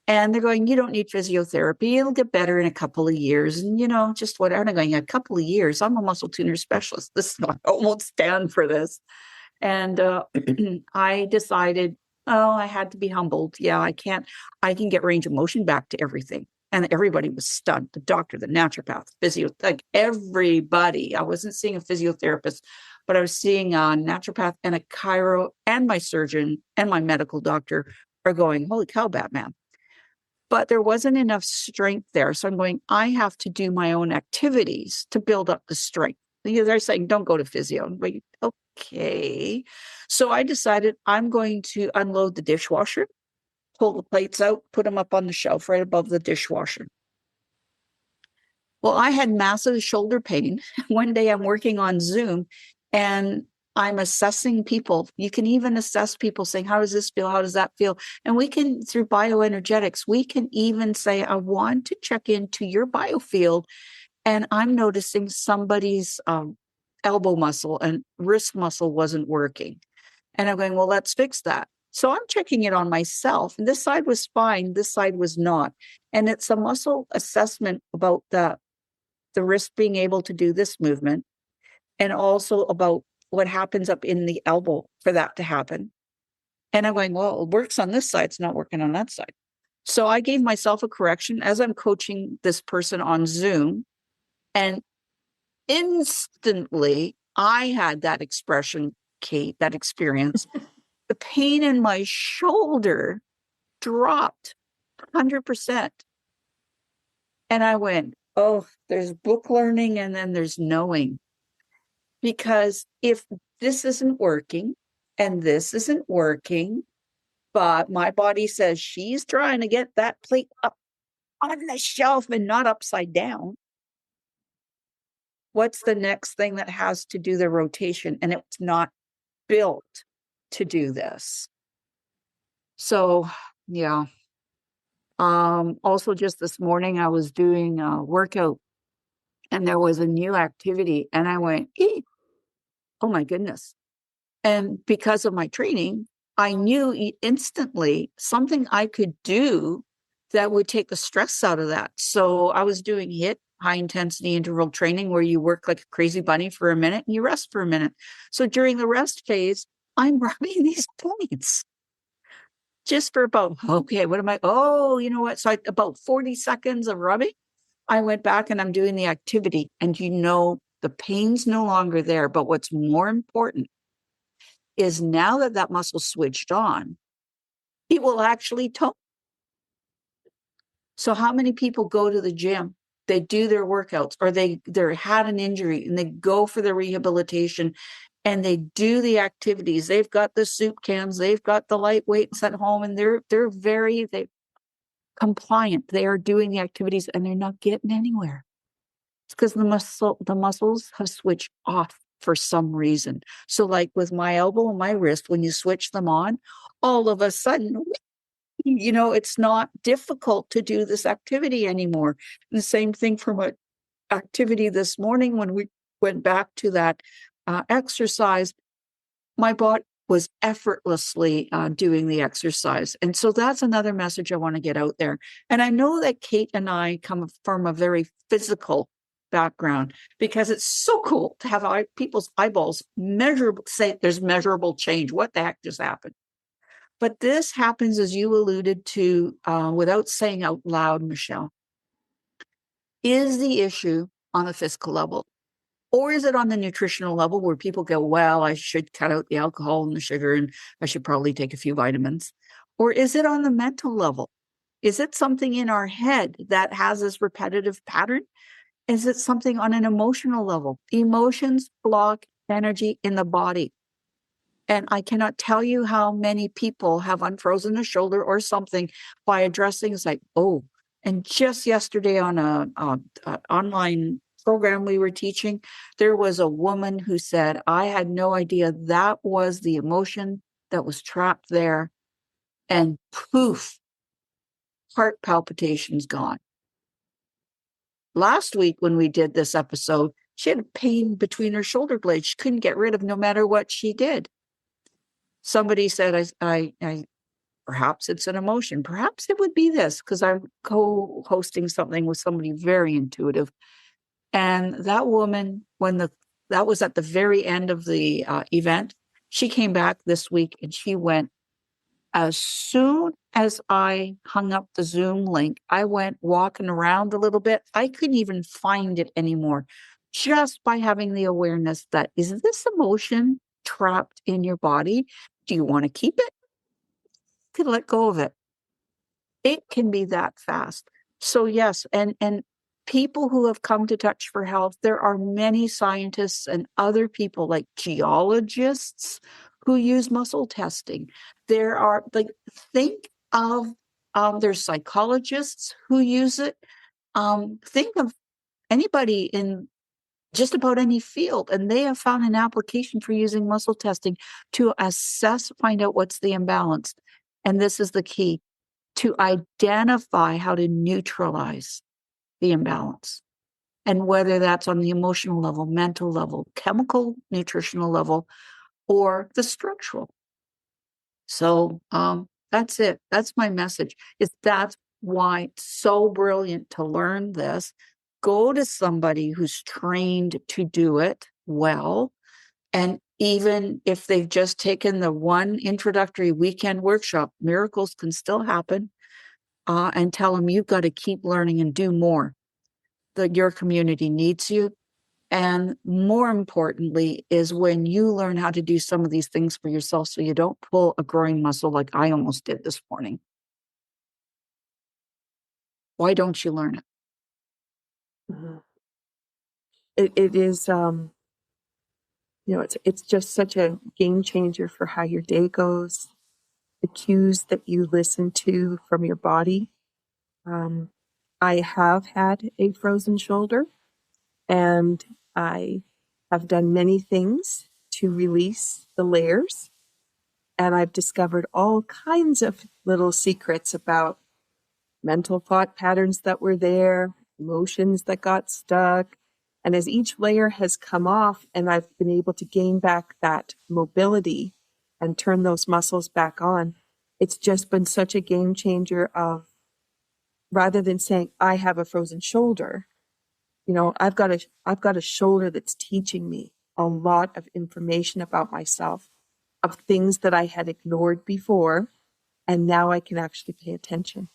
And they're going, you don't need physiotherapy. It'll get better in a couple of years. And, just what I'm going, a couple of years. I'm a muscle tuner specialist. I won't stand for this. And I decided, I had to be humbled. Yeah, I can get range of motion back to everything. And everybody was stunned. The doctor, the naturopath, physio, like everybody. I wasn't seeing a physiotherapist, but I was seeing a naturopath and a chiro, and my surgeon and my medical doctor are going, holy cow, Batman. But there wasn't enough strength there. So I'm going, I have to do my own activities to build up the strength. They're saying, don't go to physio. I'm going, okay. So I decided I'm going to unload the dishwasher, pull the plates out, put them up on the shelf right above the dishwasher. Well, I had massive shoulder pain. One day I'm working on Zoom and I'm assessing people. You can even assess people saying, how does this feel? How does that feel? And we can, through bioenergetics, we can even say, I want to check into your biofield. And I'm noticing somebody's elbow muscle and wrist muscle wasn't working. And I'm going, well, let's fix that. So I'm checking it on myself. And this side was fine. This side was not. And it's a muscle assessment about the wrist being able to do this movement, and also about what happens up in the elbow for that to happen. And I'm going, well, it works on this side. It's not working on that side. So I gave myself a correction as I'm coaching this person on Zoom. And instantly I had that expression, Kate, that experience. The pain in my shoulder dropped 100%. And I went, oh, there's book learning and then there's knowing. Because if this isn't working and this isn't working, but my body says she's trying to get that plate up on the shelf and not upside down, what's the next thing that has to do the rotation? And it's not built to do this. So, yeah. Also, just this morning, I was doing a workout and there was a new activity, and I went, oh my goodness. And because of my training, I knew instantly something I could do that would take the stress out of that. So I was doing HIIT, high intensity interval training, where you work like a crazy bunny for a minute and you rest for a minute. So during the rest phase, I'm rubbing these points just for about, okay, what am I? Oh, you know what? So about 40 seconds of rubbing, I went back and I'm doing the activity, and the pain's no longer there. But what's more important is now that that muscle switched on, it will actually tone. So how many people go to the gym, they do their workouts, or they had an injury and they go for the rehabilitation and they do the activities. They've got the soup cans, they've got the light weights at home, and they're very compliant. They are doing the activities and they're not getting anywhere. It's because the muscles have switched off for some reason. So like with my elbow and my wrist, when you switch them on, all of a sudden it's not difficult to do this activity anymore. And the same thing for my activity this morning when we went back to that exercise. My body was effortlessly doing the exercise. And so that's another message I want to get out there. And I know that Kate and I come from a very physical background, because it's so cool to have people's eyeballs measurable, say there's measurable change. What the heck just happened? But this happens, as you alluded to, without saying out loud, Michelle. Is the issue on the physical level? Or is it on the nutritional level where people go, well, I should cut out the alcohol and the sugar, and I should probably take a few vitamins? Or is it on the mental level? Is it something in our head that has this repetitive pattern? Is it something on an emotional level? Emotions block energy in the body. And I cannot tell you how many people have unfrozen a shoulder or something by addressing. It's like, oh, and just yesterday on a online program we were teaching, there was a woman who said, I had no idea that was the emotion that was trapped there. And poof, heart palpitations gone. Last week when we did this episode, she had a pain between her shoulder blades she couldn't get rid of no matter what she did. Somebody said, I perhaps it's an emotion. Perhaps it would be this, because I'm co-hosting something with somebody very intuitive. And that woman, that was at the very end of the event, she came back this week and she went, as soon as I hung up the Zoom link, I went walking around a little bit. I couldn't even find it anymore, just by having the awareness that, is this emotion trapped in your body? Do you want to keep it? You can let go of it. It can be that fast. So yes, and people who have come to Touch for Health, there are many scientists and other people like geologists who use muscle testing. There are, like, think of there's psychologists who use it. Think of anybody in just about any field, and they have found an application for using muscle testing to assess, find out what's the imbalance. And this is the key, to identify how to neutralize the imbalance. And whether that's on the emotional level, mental level, chemical, nutritional level, or the structural. So that's it. That's my message. That's why it's so brilliant to learn this. Go to somebody who's trained to do it well. And even if they've just taken the one introductory weekend workshop, miracles can still happen. And tell them you've got to keep learning and do more. That your community needs you. And more importantly is when you learn how to do some of these things for yourself, so you don't pull a groin muscle like I almost did this morning. Why don't you learn it? Mm-hmm. It is, it's just such a game changer for how your day goes, the cues that you listen to from your body. I have had a frozen shoulder, and I have done many things to release the layers. And I've discovered all kinds of little secrets about mental thought patterns that were there, emotions that got stuck. And as each layer has come off and I've been able to gain back that mobility and turn those muscles back on, it's just been such a game changer of, rather than saying, I have a frozen shoulder, I've got a shoulder that's teaching me a lot of information about myself, of things that I had ignored before, and now I can actually pay attention.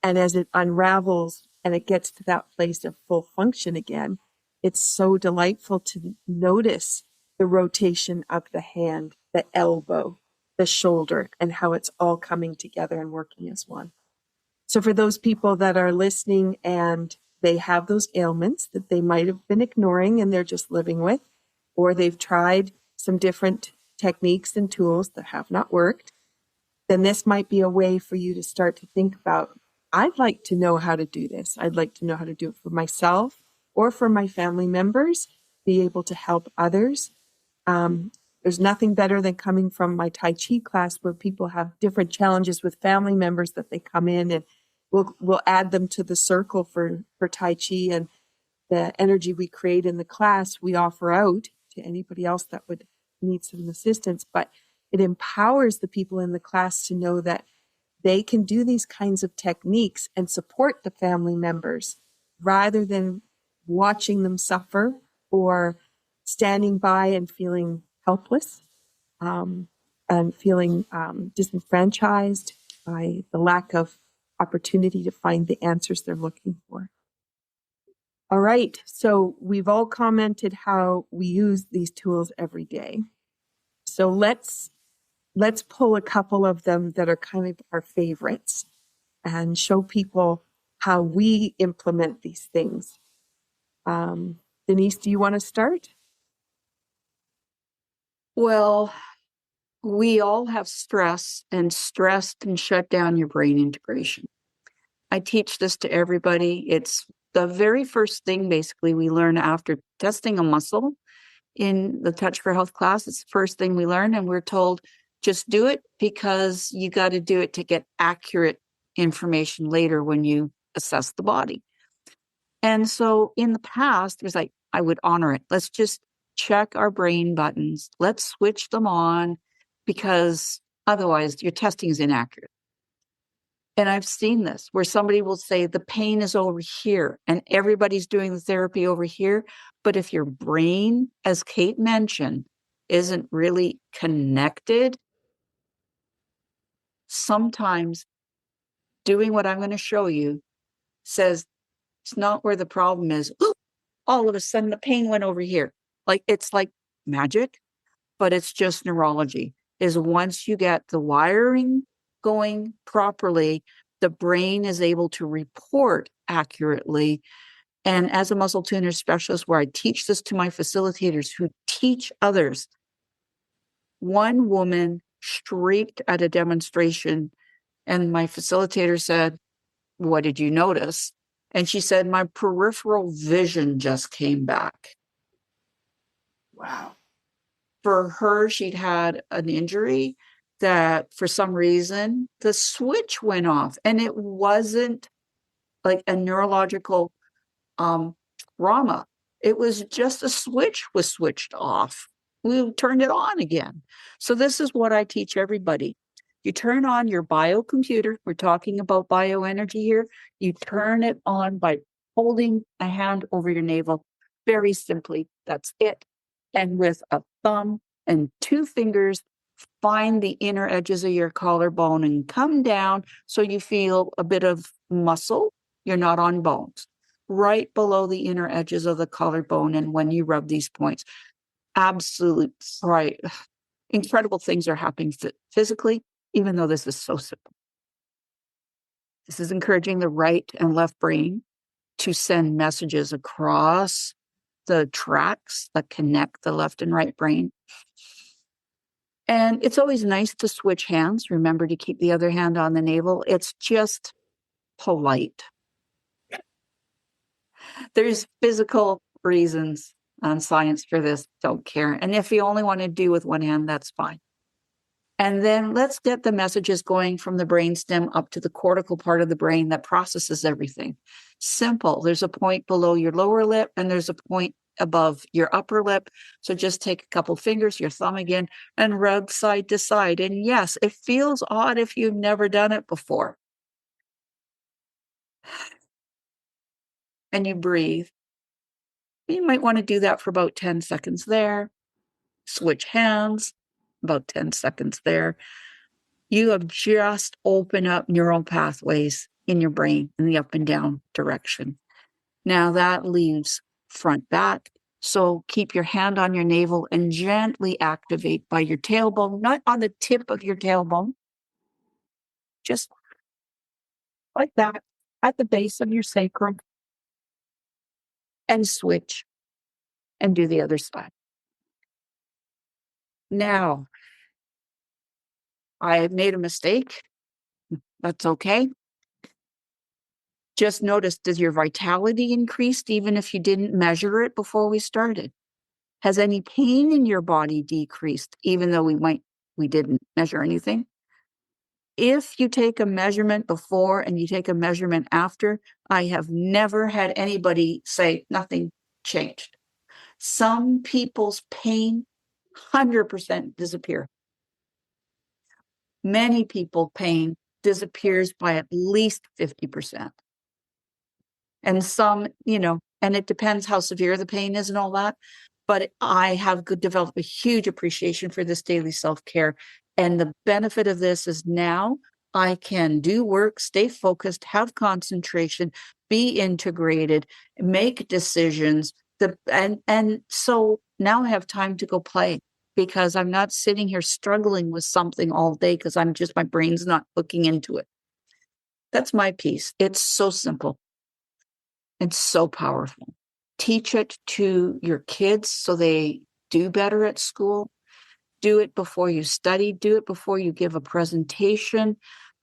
And as it unravels and it gets to that place of full function again, it's so delightful to notice the rotation of the hand, the elbow, the shoulder, and how it's all coming together and working as one. So for those people that are listening and they have those ailments that they might have been ignoring and they're just living with, or they've tried some different techniques and tools that have not worked, then this might be a way for you to start to think about, I'd like to know how to do this. I'd like to know how to do it for myself or for my family members, be able to help others. There's nothing better than coming from my Tai Chi class where people have different challenges with family members that they come in, and we'll add them to the circle for Tai Chi, and the energy we create in the class we offer out to anybody else that would need some assistance. But it empowers the people in the class to know that they can do these kinds of techniques and support the family members rather than watching them suffer or standing by and feeling helpless, and feeling disenfranchised by the lack of opportunity to find the answers they're looking for. All right, so we've all commented how we use these tools every day. So let's pull a couple of them that are kind of our favorites and show people how we implement these things. Denise, do you want to start? Well, we all have stress, and stress can shut down your brain integration. I teach this to everybody. It's the very first thing, basically, we learn after testing a muscle in the Touch for Health class. It's the first thing we learn, and we're told, just do it because you got to do it to get accurate information later when you assess the body. And so in the past, it was like, I would honor it. Let's just check our brain buttons. Let's switch them on because otherwise your testing is inaccurate. And I've seen this where somebody will say the pain is over here and everybody's doing the therapy over here. But if your brain, as Kate mentioned, isn't really connected, sometimes doing what I'm going to show you says it's not where the problem is. All of a sudden the pain went over here. Like it's like magic, but it's just neurology. Is once you get the wiring going properly, the brain is able to report accurately. And as a muscle tuner specialist, where I teach this to my facilitators who teach others, one woman shrieked at a demonstration, and my facilitator said, "What did you notice?" And she said, "My peripheral vision just came back." Wow. For her, she'd had an injury that for some reason the switch went off, and it wasn't like a neurological trauma. It was just a switch was switched off. We turned it on again. So this is what I teach everybody. You turn on your biocomputer. We're talking about bioenergy here. You turn it on by holding a hand over your navel. Very simply, that's it. And with a thumb and two fingers, find the inner edges of your collarbone and come down so you feel a bit of muscle. You're not on bones. Right below the inner edges of the collarbone. And when you rub these points, absolute right, incredible things are happening physically, even though this is so simple. This is encouraging the right and left brain to send messages across the tracks that connect the left and right brain. And it's always nice to switch hands. Remember to keep the other hand on the navel. It's just polite. There's physical reasons on science for this. Don't care. And if you only want to do with one hand, that's fine. And then let's get the messages going from the brainstem up to the cortical part of the brain that processes everything. Simple. There's a point below your lower lip and there's a point above your upper lip. So just take a couple fingers, your thumb again, and rub side to side. And yes, it feels odd if you've never done it before. And you breathe. You might want to do that for about 10 seconds there. Switch hands, about 10 seconds there. You have just opened up neural pathways in your brain in the up and down direction. Now that leaves front back. So keep your hand on your navel and gently activate by your tailbone, not on the tip of your tailbone, just like that at the base of your sacrum. And switch and do the other side. Now, I made a mistake. That's okay. Just notice, does your vitality increase even if you didn't measure it before we started? Has any pain in your body decreased, even though we didn't measure anything? If you take a measurement before and you take a measurement after, I have never had anybody say nothing changed. Some people's pain 100% disappear. Many people pain disappears by at least 50%. And some, and it depends how severe the pain is and all that. But I have developed a huge appreciation for this daily self-care. And the benefit of this is now I can do work, stay focused, have concentration, be integrated, make decisions. And so now I have time to go play because I'm not sitting here struggling with something all day because my brain's not hooking into it. That's my piece. It's so simple. It's so powerful. Teach it to your kids so they do better at school. Do it before you study. Do it before you give a presentation.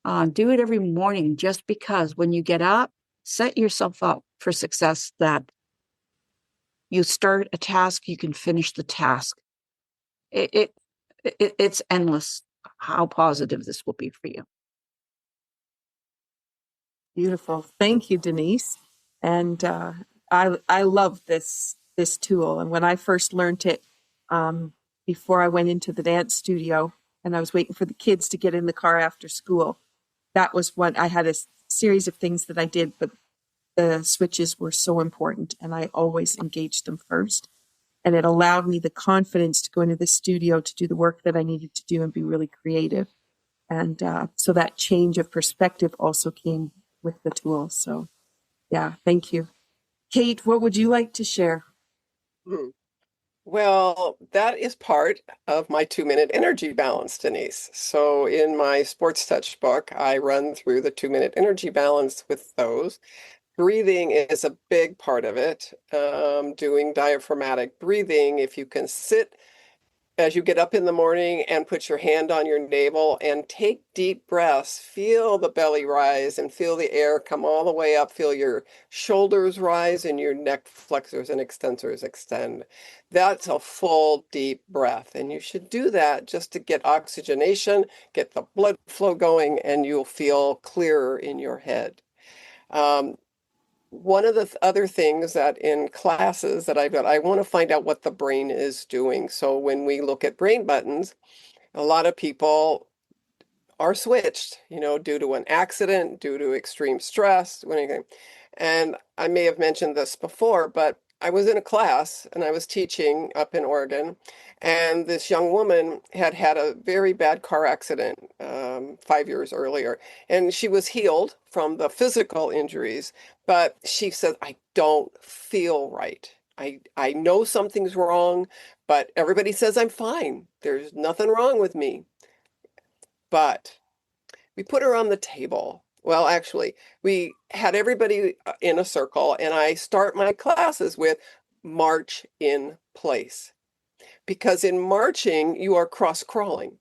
Do it every morning just because when you get up, set yourself up for success that you start a task, you can finish the task. It's endless how positive this will be for you. Beautiful. Thank you, Denise. And I love this tool. And when I first learned it, before I went into the dance studio and I was waiting for the kids to get in the car after school, that was what I had a series of things that I did, but the switches were so important and I always engaged them first. And it allowed me the confidence to go into the studio to do the work that I needed to do and be really creative. And so that change of perspective also came with the tool. So yeah, thank you. Kate, what would you like to share? Well, that is part of my 2-minute energy balance, Denise. So in my Sports Touch book, I run through the 2-minute energy balance with those. Breathing is a big part of it. Doing diaphragmatic breathing, if you can sit as you get up in the morning and put your hand on your navel and take deep breaths, feel the belly rise and feel the air come all the way up, feel your shoulders rise and your neck flexors and extensors extend. That's a full deep breath. And you should do that just to get oxygenation, get the blood flow going, and you'll feel clearer in your head. One of the other things that in classes that I've got, I want to find out what the brain is doing. So when we look at brain buttons, a lot of people are switched, due to an accident, due to extreme stress, anything. And I may have mentioned this before, but I was in a class and I was teaching up in Oregon, and this young woman had had a very bad car accident 5 years earlier, and she was healed from the physical injuries, but she said, I don't feel right. I know something's wrong, but everybody says I'm fine. There's nothing wrong with me. But we put her on the table. Well, actually, we had everybody in a circle, and I start my classes with march in place. Because in marching, you are cross-crawling.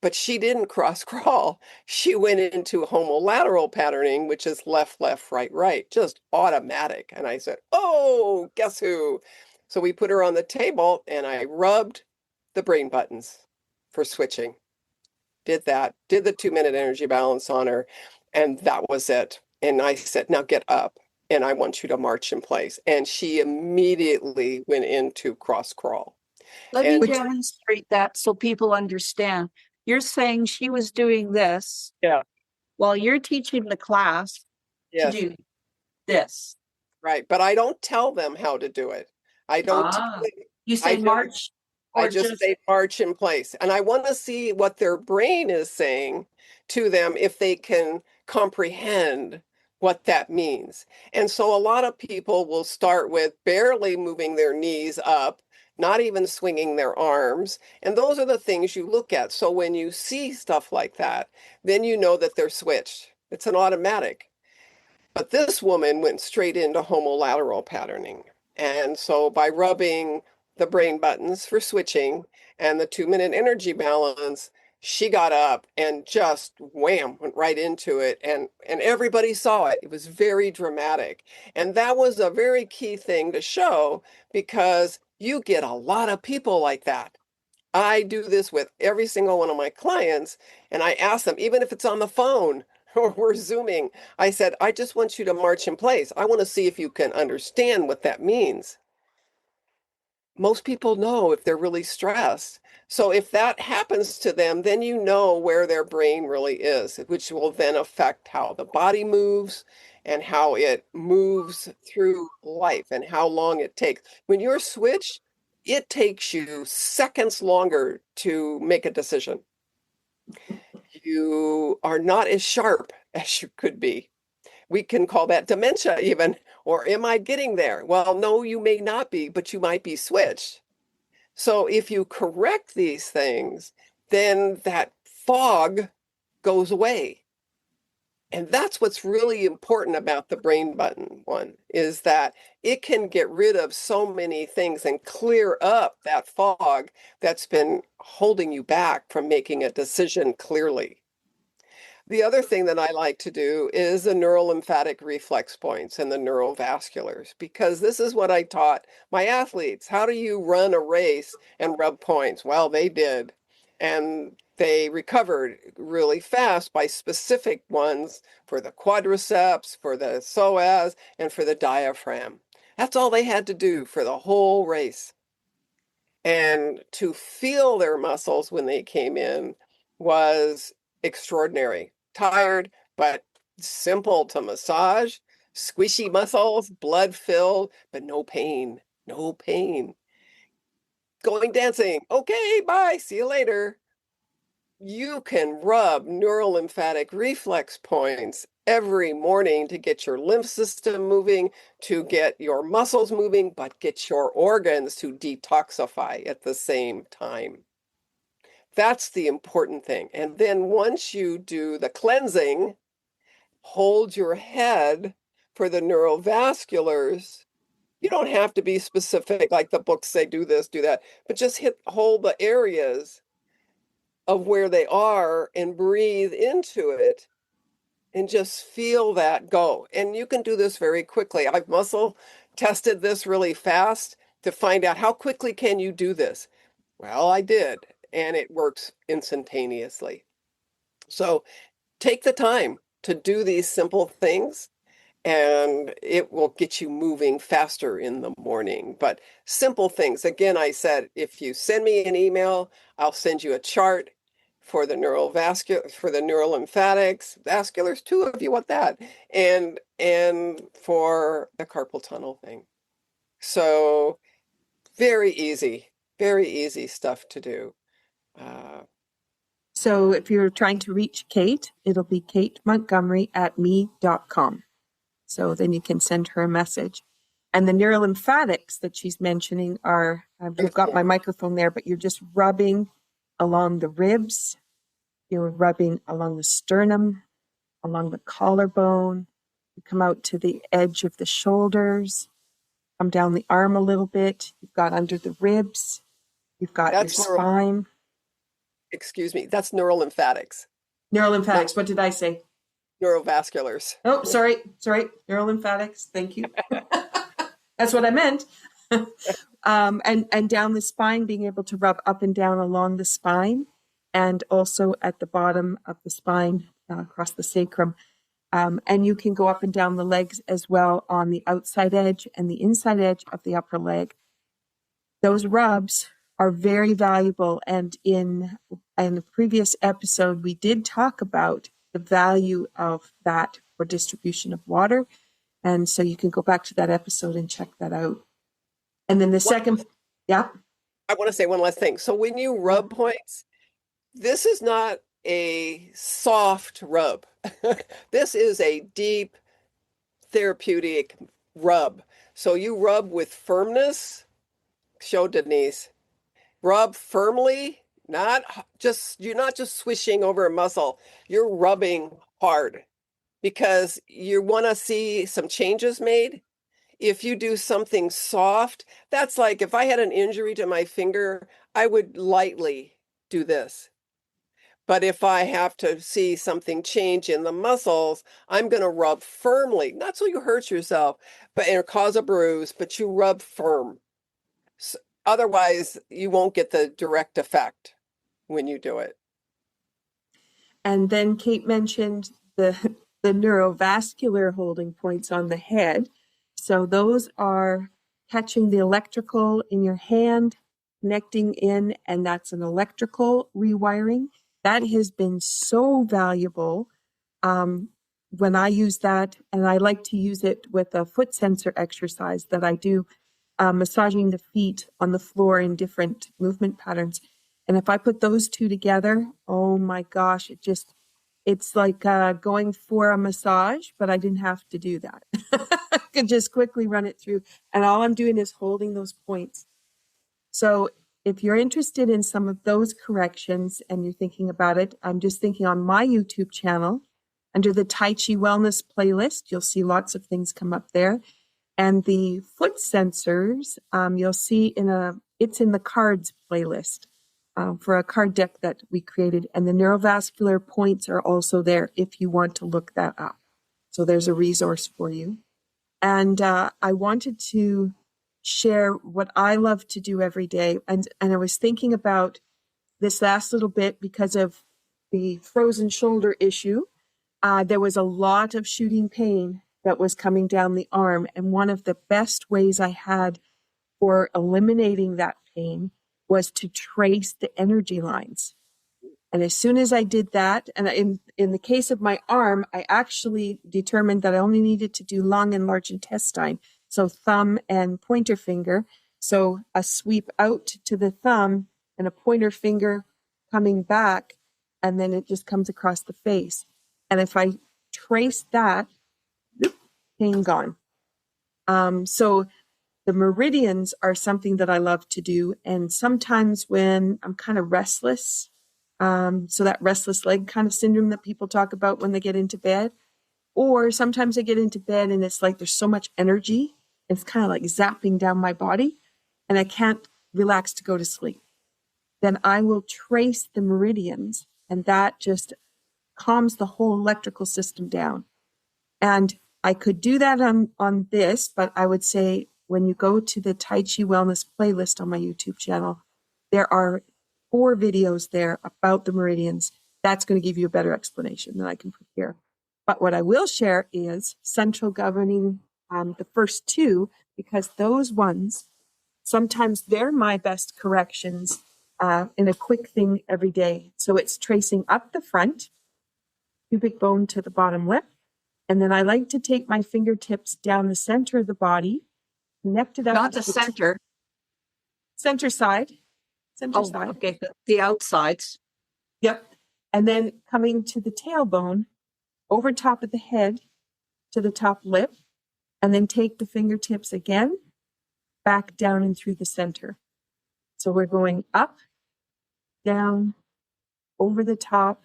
But she didn't cross-crawl. She went into homolateral patterning, which is left, left, right, right, just automatic. And I said, oh, guess who? So we put her on the table, and I rubbed the brain buttons for switching. Did that, did the 2-minute energy balance on her, and that was it. And I said, now get up, and I want you to march in place. And she immediately went into cross crawl. Let me And demonstrate that so people understand. You're saying she was doing this yeah, while you're teaching the class to yes, do this. right. But I don't tell them how to do it. I don't tell them. You I say just march I or just just say march in place. And I want to see what their brain is saying to them if they can comprehend what that means. And so a lot of people will start with barely moving their knees up, not even swinging their arms. And those are the things you look at. So when you see stuff like that, then you know that they're switched. It's an automatic. But this woman went straight into homolateral patterning. And so by rubbing the brain buttons for switching and the 2-minute energy balance, she got up and just wham, went right into it. And everybody saw it. It was very dramatic. And that was a very key thing to show because you get a lot of people like that. I do this with every single one of my clients, and I ask them, even if it's on the phone or we're Zooming, I said, I just want you to march in place. I want to see if you can understand what that means. Most people know if they're really stressed. So if that happens to them, then you know where their brain really is, which will then affect how the body moves and how it moves through life and how long it takes. When you're switched, it takes you seconds longer to make a decision. You are not as sharp as you could be. We can call that dementia even, or am I getting there? Well, no, you may not be, but you might be switched. So if you correct these things, then that fog goes away. And that's what's really important about the brain button one, is that it can get rid of so many things and clear up that fog that's been holding you back from making a decision clearly. The other thing that I like to do is the neurolymphatic reflex points and the neurovasculars, because this is what I taught my athletes. How do you run a race and rub points? Well, they did. And they recovered really fast by specific ones for the quadriceps, for the psoas, and for the diaphragm. That's all they had to do for the whole race. And to feel their muscles when they came in was extraordinary. Tired, but simple to massage, squishy muscles, blood filled, but no pain, no pain. Going dancing. Okay, bye. See you later. You can rub neurolymphatic reflex points every morning to get your lymph system moving, to get your muscles moving, but get your organs to detoxify at the same time. That's the important thing. And then once you do the cleansing, hold your head for the neurovasculars. You don't have to be specific, like the books say, do this, do that, but just hold the areas of where they are and breathe into it and just feel that go. And you can do this very quickly. I've muscle tested this really fast to find out how quickly can you do this. Well, I did, and it works instantaneously. So take the time to do these simple things and it will get you moving faster in the morning. But simple things. Again, I said, if you send me an email, I'll send you a chart for the neurovascular, for the neurolymphatics, vasculars too, if you want that, and for the carpal tunnel thing. So very easy stuff to do. So if you're trying to reach Kate, it'll be katemontgomery@me.com. So then you can send her a message. And the neurolymphatics that she's mentioning are, I've got my microphone there, but you're just rubbing along the ribs. You're rubbing along the sternum, along the collarbone. You come out to the edge of the shoulders, come down the arm a little bit. You've got under the ribs. You've got your spine. Excuse me, that's neurolymphatics. Neurolymphatics, what did I say? Neurovasculars. Oh, sorry. Neurolymphatics, thank you. That's what I meant. And down the spine, being able to rub up and down along the spine, and also at the bottom of the spine, across the sacrum. And you can go up and down the legs as well on the outside edge and the inside edge of the upper leg. Those rubs are very valuable. And in the previous episode, we did talk about the value of that for distribution of water. And so you can go back to that episode and check that out. And then the second, yeah. I want to say one last thing. So when you rub points, this is not a soft rub. This is a deep therapeutic rub. So you rub with firmness. Show Denise. Rub firmly, you're not just swishing over a muscle. You're rubbing hard because you want to see some changes made. If you do something soft, that's like if I had an injury to my finger, I would lightly do this. But if I have to see something change in the muscles, I'm going to rub firmly, not so you hurt yourself, but or cause a bruise, but you rub firm. Otherwise, you won't get the direct effect when you do it. And then Kate mentioned the neurovascular holding points on the head. So those are catching the electrical in your hand, connecting in, and that's an electrical rewiring. That has been so valuable when I use that, and I like to use it with a foot sensor exercise that I do, massaging the feet on the floor in different movement patterns. And if I put those two together, oh my gosh, it's like going for a massage, but I didn't have to do that. I could just quickly run it through. And all I'm doing is holding those points. So if you're interested in some of those corrections and you're thinking about it, I'm just thinking on my YouTube channel, under the Tai Chi Wellness playlist, you'll see lots of things come up there. And the foot sensors, you'll see it's in the cards playlist for a card deck that we created. And the neurovascular points are also there if you want to look that up. So there's a resource for you. And I wanted to share what I love to do every day. And I was thinking about this last little bit because of the frozen shoulder issue. There was a lot of shooting pain that was coming down the arm. And one of the best ways I had for eliminating that pain was to trace the energy lines. And as soon as I did that, and in the case of my arm, I actually determined that I only needed to do lung and large intestine, so thumb and pointer finger. So a sweep out to the thumb and a pointer finger coming back, and then it just comes across the face. And if I trace that, pain gone. So the meridians are something that I love to do. And sometimes when I'm kind of restless, so that restless leg kind of syndrome that people talk about when they get into bed, or sometimes I get into bed and it's like there's so much energy, it's kind of like zapping down my body and I can't relax to go to sleep. Then I will trace the meridians and that just calms the whole electrical system down. And I could do that on this, but I would say when you go to the Tai Chi Wellness playlist on my YouTube channel, there are 4 videos there about the meridians. That's going to give you a better explanation than I can put here. But what I will share is central governing the first 2, because those ones, sometimes they're my best corrections in a quick thing every day. So it's tracing up the front, pubic bone to the bottom lip. And then I like to take my fingertips down the center of the body, connect it up. Not the center. Center side. Center side. Okay. The outsides. Yep. And then coming to the tailbone, over top of the head to the top lip, and then take the fingertips again, back down and through the center. So we're going up, down, over the top,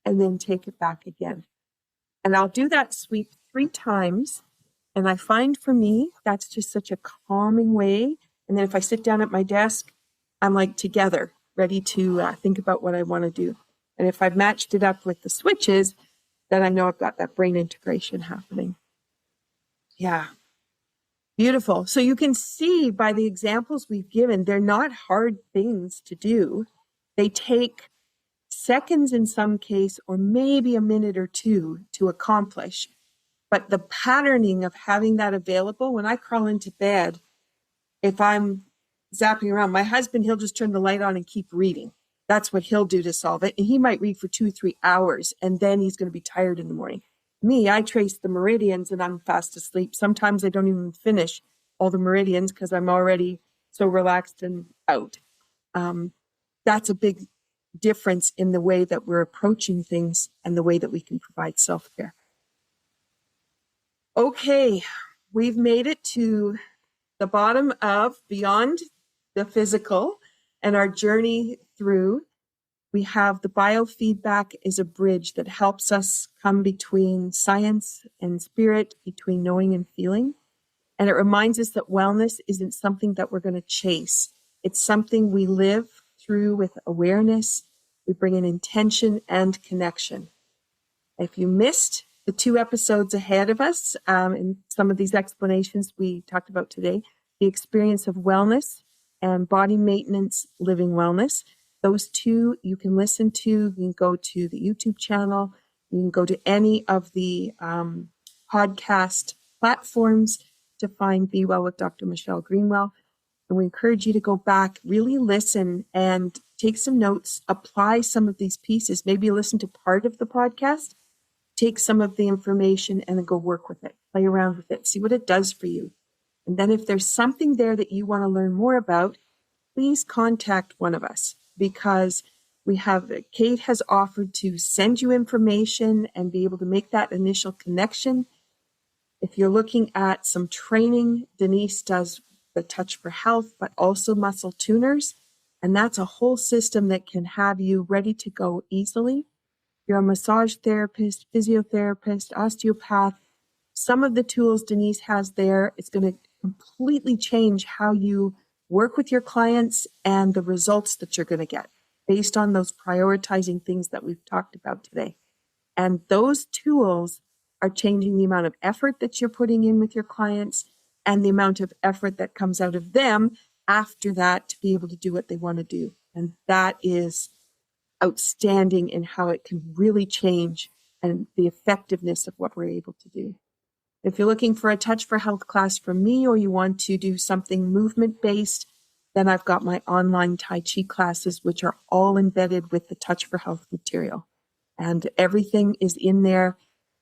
and then take it back again. And I'll do that sweep 3 times. And I find for me, that's just such a calming way. And then if I sit down at my desk, I'm like together, ready to think about what I want to do. And if I've matched it up with the switches, then I know I've got that brain integration happening. Yeah. Beautiful. So you can see by the examples we've given, they're not hard things to do. They take seconds in some case, or maybe a minute or 2 to accomplish. But the patterning of having that available, when I crawl into bed, if I'm zapping around, my husband, he'll just turn the light on and keep reading. That's what he'll do to solve it. And he might read for 2-3 hours, and then he's going to be tired in the morning. Me, I trace the meridians and I'm fast asleep. Sometimes I don't even finish all the meridians because I'm already so relaxed and out. That's a big difference in the way that we're approaching things and the way that we can provide self-care. Okay, we've made it to the bottom of Beyond the Physical and our journey through. We have the biofeedback is a bridge that helps us come between science and spirit, between knowing and feeling. And it reminds us that wellness isn't something that we're going to chase. It's something we live through with awareness We bring in intention and connection. If you missed the 2 episodes ahead of us, in some of these explanations we talked about today, the experience of wellness and body maintenance, living wellness, those 2 you can listen to. You can go to the YouTube channel. You can go to any of the podcast platforms to find Be Well with Dr. Michelle Greenwell. And we encourage you to go back, really listen and take some notes, apply some of these pieces. Maybe listen to part of the podcast, take some of the information and then go work with it, play around with it, see what it does for you. And then if there's something there that you want to learn more about, please contact one of us, because Kate has offered to send you information and be able to make that initial connection. If you're looking at some training, Denise does the Touch for Health, but also muscle tuners. And that's a whole system that can have you ready to go easily. You're a massage therapist, physiotherapist, osteopath. Some of the tools Denise has there, it's going to completely change how you work with your clients and the results that you're going to get based on those prioritizing things that we've talked about today. And those tools are changing the amount of effort that you're putting in with your clients and the amount of effort that comes out of them after that to be able to do what they want to do. And that is outstanding in how it can really change and the effectiveness of what we're able to do. If you're looking for a Touch for Health class from me, or you want to do something movement based, then I've got my online Tai Chi classes, which are all embedded with the Touch for Health material. And everything is in there,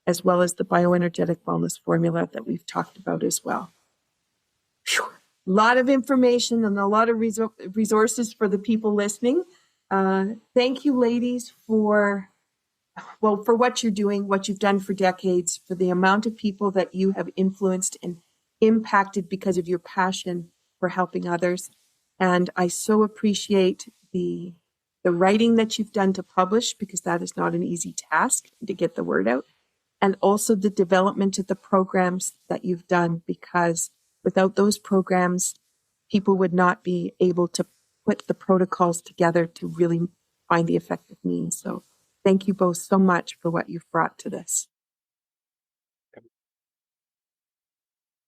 as well as the bioenergetic wellness formula that we've talked about as well. Whew. A lot of information and a lot of resources for the people listening. Thank you, ladies, for what you're doing, what you've done for decades, for the amount of people that you have influenced and impacted because of your passion for helping others. And I so appreciate the writing that you've done to publish, because that is not an easy task to get the word out. And also the development of the programs that you've done, because without those programs, people would not be able to put the protocols together to really find the effective means. So thank you both so much for what you've brought to this.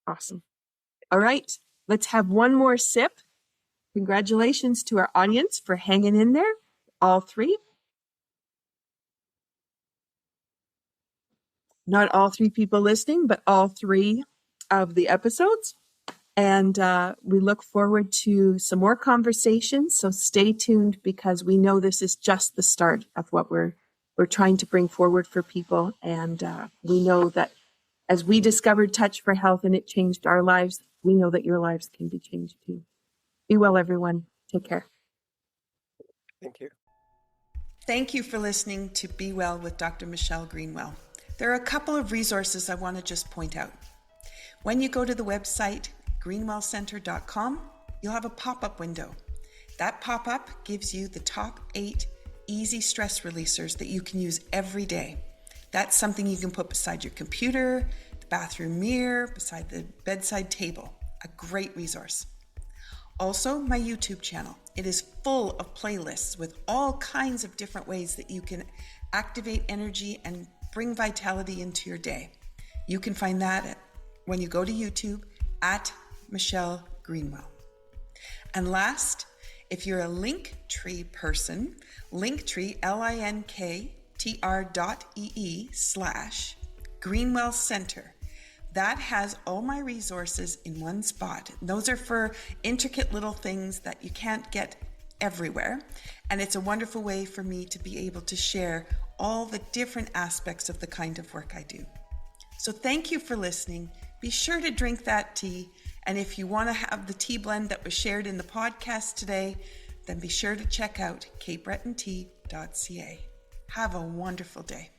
Awesome. All right, let's have one more sip. Congratulations to our audience for hanging in there, all 3. Not all 3 people listening, but all 3 of the episodes. And we look forward to some more conversations. So stay tuned, because we know this is just the start of what we're trying to bring forward for people. And we know that as we discovered Touch for Health and it changed our lives, we know that your lives can be changed too. Be well, everyone. Take care. Thank you. Thank you for listening to Be Well with Dr. Michelle Greenwell. There are a couple of resources I want to just point out. When you go to the website, greenwellcenter.com, you'll have a pop-up window. That pop-up gives you the top 8 easy stress releasers that you can use every day. That's something you can put beside your computer, the bathroom mirror, beside the bedside table. A great resource. Also, my YouTube channel. It is full of playlists with all kinds of different ways that you can activate energy and bring vitality into your day. You can find that when you go to YouTube at Michelle Greenwell. And last, if you're a Linktree person, Linktree, linktr.ee/Greenwell Center. That has all my resources in one spot. Those are for intricate little things that you can't get everywhere. And it's a wonderful way for me to be able to share all the different aspects of the kind of work I do. So thank you for listening. Be sure to drink that tea. And if you want to have the tea blend that was shared in the podcast today, then be sure to check out capebretontea.ca. Have a wonderful day.